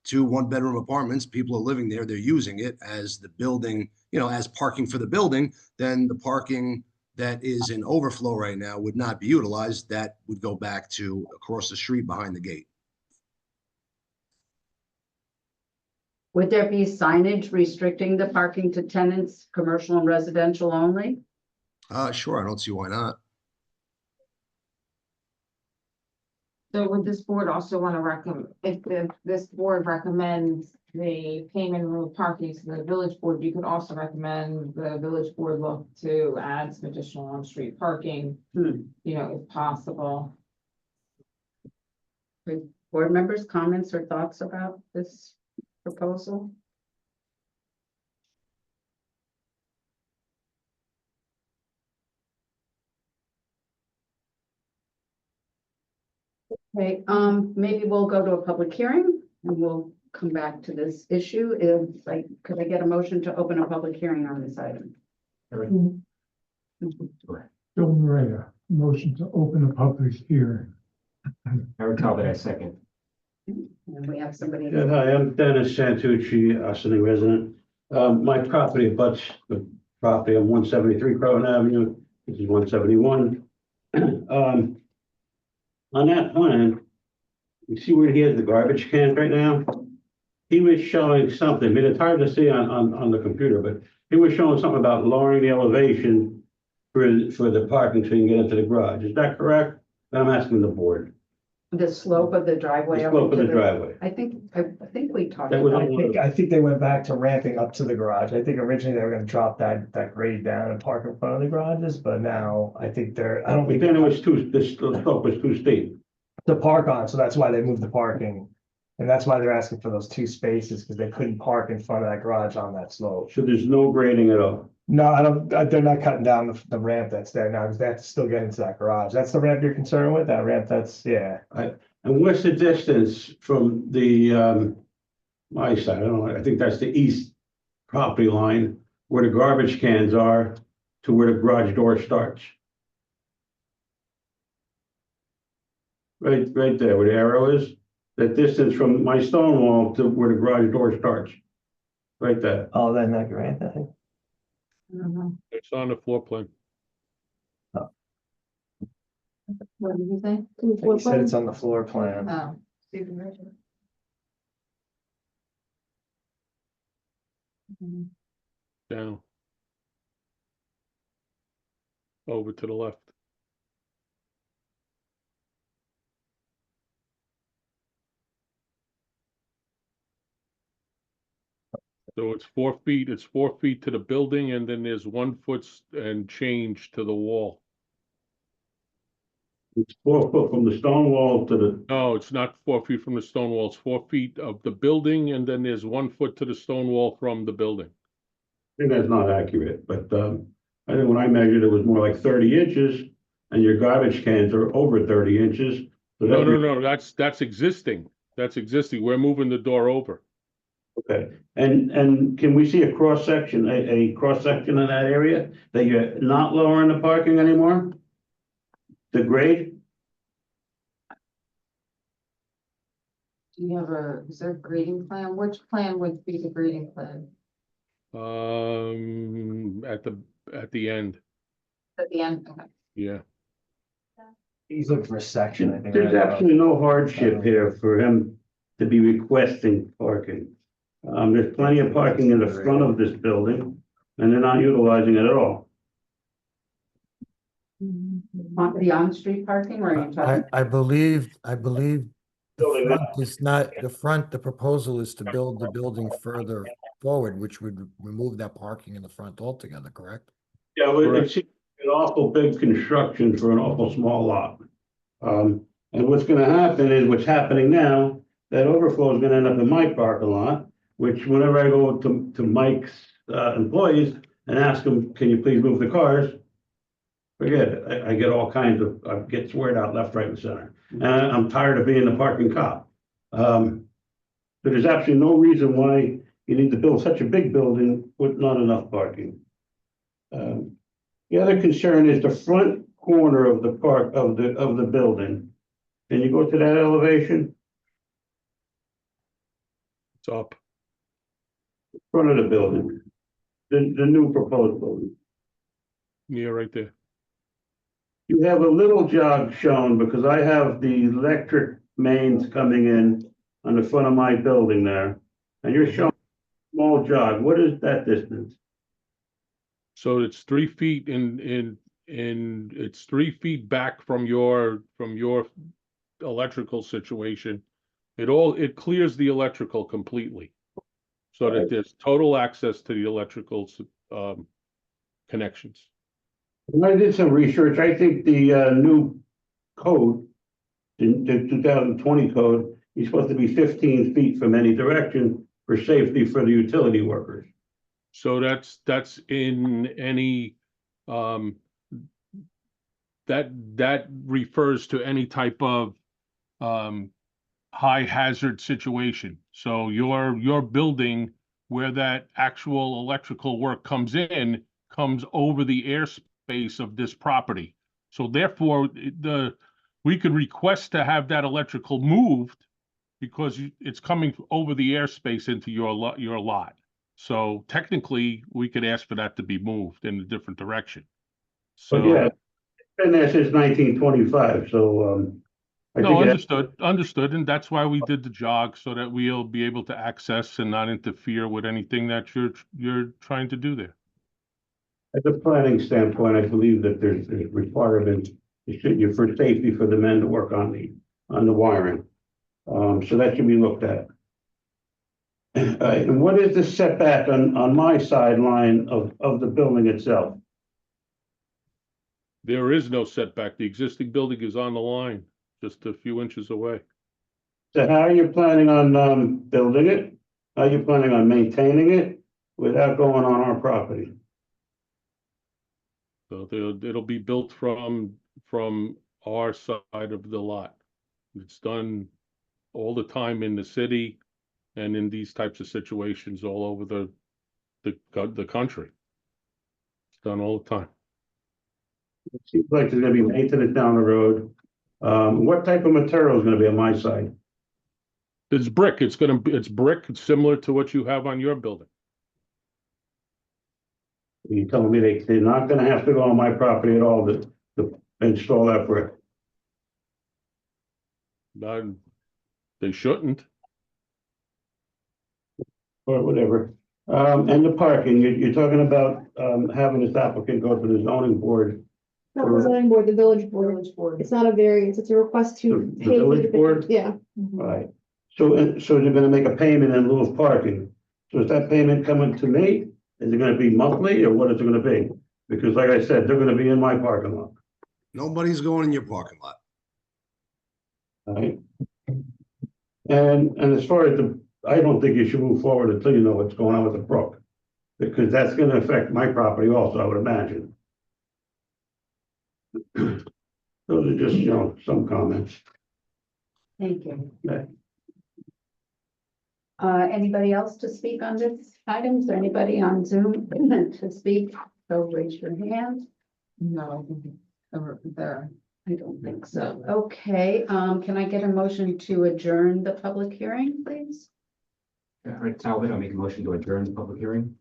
2 one-bedroom apartments, people are living there, they're using it as the building, as parking for the building, then the parking that is in overflow right now would not be utilized. That would go back to across the street behind the gate. Would there be signage restricting the parking to tenants, commercial and residential only? Sure, I don't see why not. So would this board also want to recommend, if this board recommends the payment in lieu of parking to the village board, you could also recommend the village board look to add some additional on-street parking, if possible. Board members, comments or thoughts about this proposal? Okay, maybe we'll go to a public hearing and we'll come back to this issue. Could I get a motion to open a public hearing on this item? Bill Maria, motion to open a public hearing. Eric Talbot, I second. And we have somebody. Yeah, hi, I'm Dennis Santucci, Austin resident. My property abuts the property on 173 Croton Avenue. This is 171. On that plan, you see where he has the garbage cans right now? He was showing something, I mean, it's hard to see on the computer, but he was showing something about lowering the elevation for the parking so you can get into the garage. Is that correct? I'm asking the board. The slope of the driveway. The up slope of into the driveway. I think we talked That was about on it. I think they went back to ramping up to the garage. I think originally they were gonna drop that grade down and park in front of the garages, but now I think I don't But think then it was the slope was too steep. to park on, so that's why they moved the parking. And that's why they're asking for those 2 spaces, because they couldn't park in front of that garage on that slope. So there's no grading at all. No, they're not cutting down the ramp that's there now, because they have to still get into that garage. That's the ramp you're concerned with, that ramp yeah. And what's the distance from the, my side? I don't know, I think that's the east property line where the garbage cans are to where the garage door starts. Right there where the arrow is, that distance from my stone wall to where the garage door starts. Right there. Oh, then that ramp, I think. It's on the floor plan. What did you say? He said it's on the floor plan. Oh. Down. Over to the left. So it's 4 feet, it's 4 feet to the building, and then there's 1 foot and change to the wall. It's 4 foot from the stone wall to the, No, it's not 4 feet from the stone wall, it's 4 feet of the building, and then there's 1 foot to the stone wall from the building. I think that's not accurate, but, I think when I measured, it was more like 30 inches, and your garbage cans are over 30 inches. So No, that- no, no, that's existing, that's existing, we're moving the door over. Okay, and can we see a cross section, a cross section of that area, that you're not lowering the parking anymore? The grade? Do you have is there a grading plan? Which plan would be the grading plan? At the end, At the end, okay. yeah. He's looking for a section, I think. There's right? absolutely no hardship here for him to be requesting parking. There's plenty of parking in the front of this building, and they're not utilizing it at all. On the on-street parking, or are you talking? I believe the front is not, the proposal is to build the building further forward, which would remove that parking in the front altogether, correct? Yeah, but it's an awful big construction for an awful small lot. And what's gonna happen is what's happening now, that overflow is gonna end up in my parking lot, which whenever I go to Mike's employees and ask them, can you please move the cars? Forget it, I get all kinds of, I get sweared out left, right, and center. And I'm tired of being the parking cop. But there's absolutely no reason why you need to build such a big building with not enough parking. The other concern is the front corner of the of the building. Can you go to that elevation? It's up. Front of the building, the new proposed building. Yeah, right there. You have a little jog shown because I have the electric mains coming in on the front of my building there. And you're showing a small jog. What is that distance? So it's 3 feet in it's 3 feet back from your electrical situation. It clears the electrical completely. So that there's total access to the electrical connections. When I did some research, I think the new code, the 2020 code, is supposed to be 15 feet from any direction for safety for the utility workers. So that's in any that refers to any type of high hazard situation. So your building where that actual electrical work comes over the airspace of this property. So therefore, we could request to have that electrical moved because it's coming over the airspace into your lot. So technically, we could ask for that to be moved in a different direction. But yeah, it's been there since 1925, so I No, think understood, and that's why we did the jog, so that we'll be able to access and not interfere with anything that you're trying to do there. as a planning standpoint, I believe that there's requirement for safety for the men to work on the wiring. So that should be looked at. And what is the setback on my sideline of the building itself? There is no setback. The existing building is on the line, just a few inches away. So how are you planning on building it? How are you planning on maintaining it without going on our property? So it'll be built from our side of the lot. It's done all the time in the city and in these types of situations all over the country. It's done all the time. It seems like there's gonna be maintenance down the road. What type of material is gonna be on my side? It's brick. It's brick. It's similar to what you have on your building. You telling me they're not gonna have to go on my property at all to install that brick? They shouldn't. Or whatever. And the parking, you're talking about, having this applicant go to the zoning board. Not the zoning board, the village board. It's not a variance, it's a request to The pay. for village board? Yeah, Right. So they're gonna make a payment in lieu of parking. So is that payment coming to me? Is it gonna be monthly or what is it gonna be? Because like I said, they're gonna be in my parking lot, Nobody's going in your parking lot. right? And as far as I don't think you should move forward until you know what's going on with the brook. Because that's gonna affect my property also, I would imagine. Those are just, some comments. Thank you. Yeah. Anybody else to speak on this item? Is there anybody on Zoom to speak? So raise your hand. No, I think it's there. I don't think so. Okay, can I get a motion to adjourn the public hearing, please? Rick Talbot, I'll make a motion to adjourn the public hearing.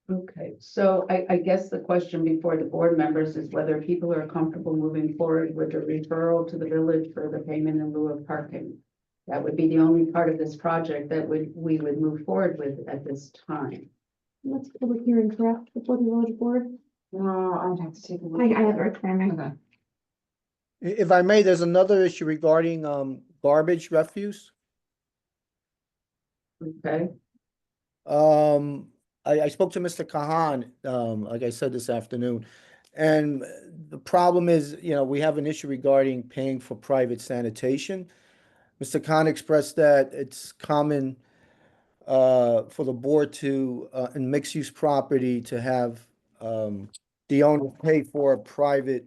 Okay, so I guess the question before the board members is whether people are comfortable moving forward with a referral to the village for the payment in lieu of parking. That would be the only part of this project that we would move forward with at this time. that's public hearing, correct, before the village board? No, I'd have to take a look. I have it right there. Okay. If I may, there's another issue regarding, garbage refuse. Okay, I spoke to Mr. Kahan, like I said this afternoon, and the problem is, we have an issue regarding paying for private sanitation. Mr. Khan expressed that it's common for the board to, in mixed-use property, to have the owner pay for private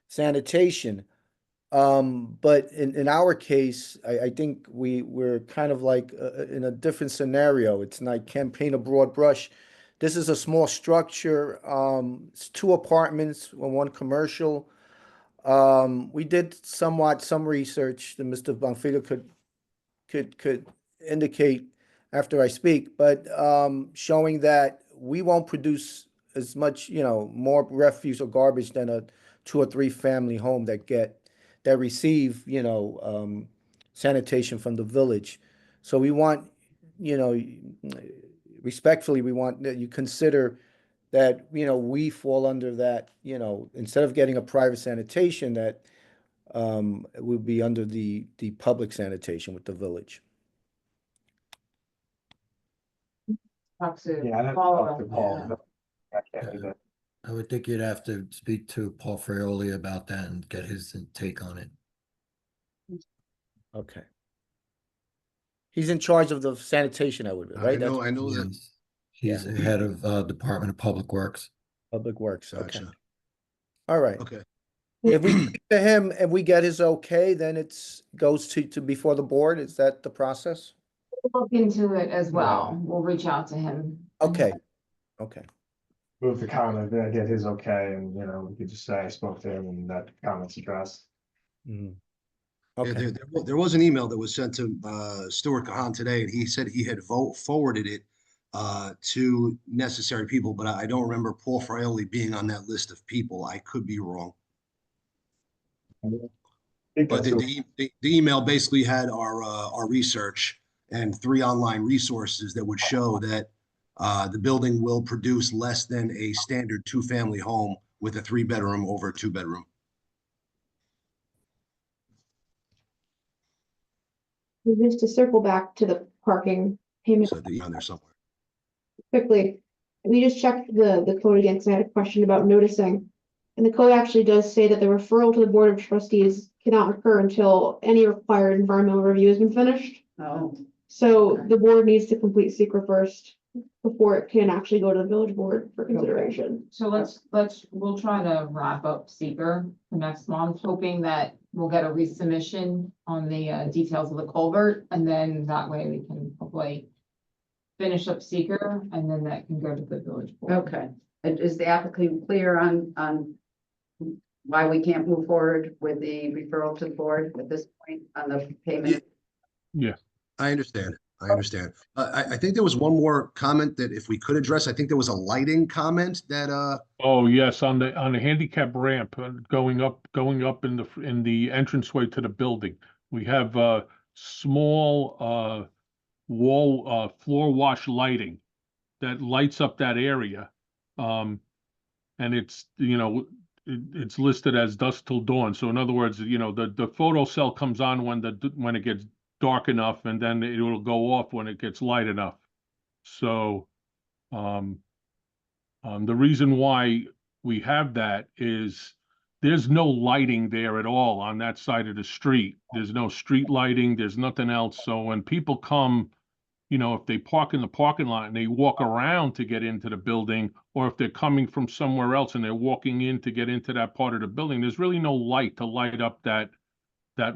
sanitation. But in our case, I think we're kind of like in a different scenario. It's not, can't paint a broad brush. This is a small structure. It's 2 apartments and 1 commercial. We did some research that Mr. Bonfiglio could indicate after I speak, but showing that we won't produce as much, more refuse or garbage than a 2 or 3 family home that receive, sanitation from the village. So we want, respectfully, we want that you consider that, we fall under that, instead of getting a private sanitation, that it would be under the public sanitation with the village. Talk to Yeah, I'd have to Paul talk to about Paul. that. but I can't do that. I would think you'd have to speak to Paul Fraioli about that and get his take on it. Okay. He's in charge of the sanitation, right? I know that. Yes. He's the head of Department of Public Works. Public Works, okay. Gotcha. All right. Okay. If we speak to him and we get his okay, then goes to before the board. Is that the process? We'll look into it as well. We'll reach out to him. Okay. Okay. Move the comment, then I get his okay, and, we could just say I spoke to him and that comment's addressed. Mhm. Yeah, Okay. there was an email that was sent to Stuart Kahan today, and he said he had forwarded it to necessary people, but I don't remember Paul Fraioli being on that list of people. I could be wrong. But the email basically had our research and 3 online resources that would show that the building will produce less than a standard 2-family home with a 3-bedroom over a 2-bedroom. Just to circle back to the parking payment So on there somewhere. quickly, we just checked the code again, because I had a question about noticing. And the code actually does say that the referral to the Board of Trustees cannot occur until any required environmental review has been finished. oh, So the board needs to complete secret first before it can actually go to the village board for consideration. So we'll try to wrap up seeker for next month, hoping that we'll get a resubmission on the details of the culvert, and then that way we can hopefully finish up seeker, and then that can go to the village board. okay. And is the applicant clear on why we can't move forward with the referral to the board at this point on the payment? Yeah. I understand. I think there was one more comment that if we could address, I think there was a lighting comment that Oh, yes, on the handicap ramp going up in the entranceway to the building. We have small floor wash lighting that lights up that area. And it's, it's listed as dusk till dawn. So in other words, the photo cell comes on when it gets dark enough, and then it will go off when it gets light enough. So, the reason why we have that is there's no lighting there at all on that side of the street. There's no street lighting, there's nothing else. So when people come, if they park in the parking lot and they walk around to get into the building, or if they're coming from somewhere else and they're walking in to get into that part of the building, there's really no light to light up that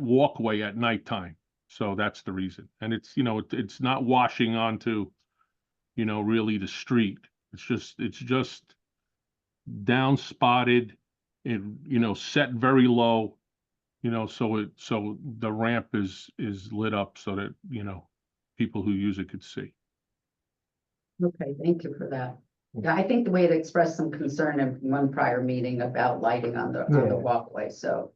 walkway at nighttime. So that's the reason. And it's, it's not washing onto, really the street. It's just down spotted, it, set very low, so the ramp is lit up so that, people who use it could see. Okay, thank you for that. Yeah, I think we had expressed some concern in one prior meeting about lighting on the Yeah. walkway, so.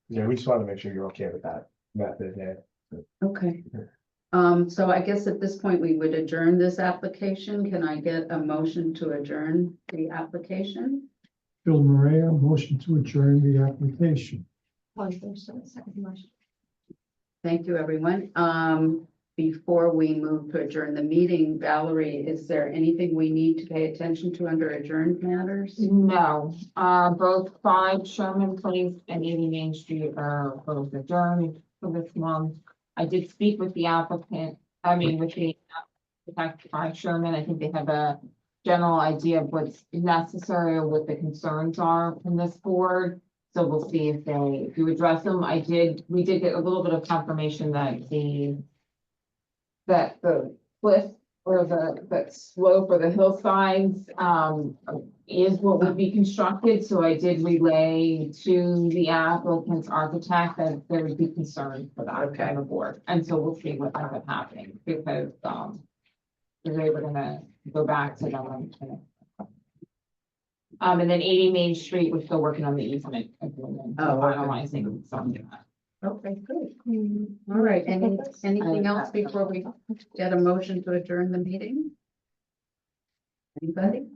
Yeah, we just want to make sure you're okay with that method, yeah. Okay. So I guess at this point, we would adjourn this application. Can I get a motion to adjourn the application? Bill Maria, motion to adjourn the application. Thank you, everyone. Before we move to adjourn the meeting, Valerie, is there anything we need to pay attention to under adjourned matters? No, both 5 Sherman Place and 80 Main Street are both adjourned for this month. I did speak with the applicant, with the architect 5 Sherman. I think they have a general idea of what's necessary or what the concerns are from this board. So we'll see if they do address them. We did get a little bit of confirmation that the cliff or the slope or the hillsides is what would be constructed. So I did relay to the applicant's architect that there would be concern for that on the board. And so we'll see what ends up happening, because they were gonna go back to them. And then 80 Main Street, we're still working on the easement agreement, finalizing some of that. Okay, good. All right, anything else before we get a motion to adjourn the meeting? Anybody?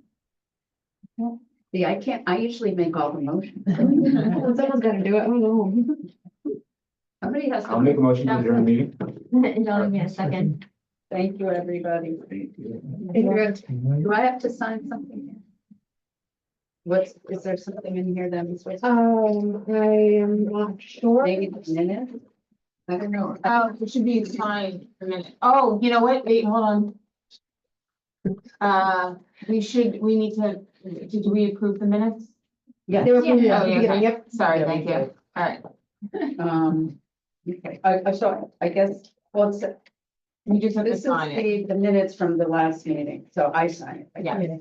See, I usually make all the motions. Someone's gotta do it. I'm going Somebody has to. I'll make a motion to adjourn the meeting. home. And I'll give me a second. Thank you, everybody. Do I have to sign something here? Is there something in here that I'm supposed to? I am not sure. Maybe the minutes? I don't know. It should be signed for a minute. Oh, you know what? Wait, hold on. We need to, did we approve the minutes? Yeah. They were from the Oh, yeah, beginning, okay. yep. Sorry, Yeah, thank we you. did. All right. Okay, so I guess, well, We just have to this is sign it. the minutes from the last meeting, so I sign it. Yeah.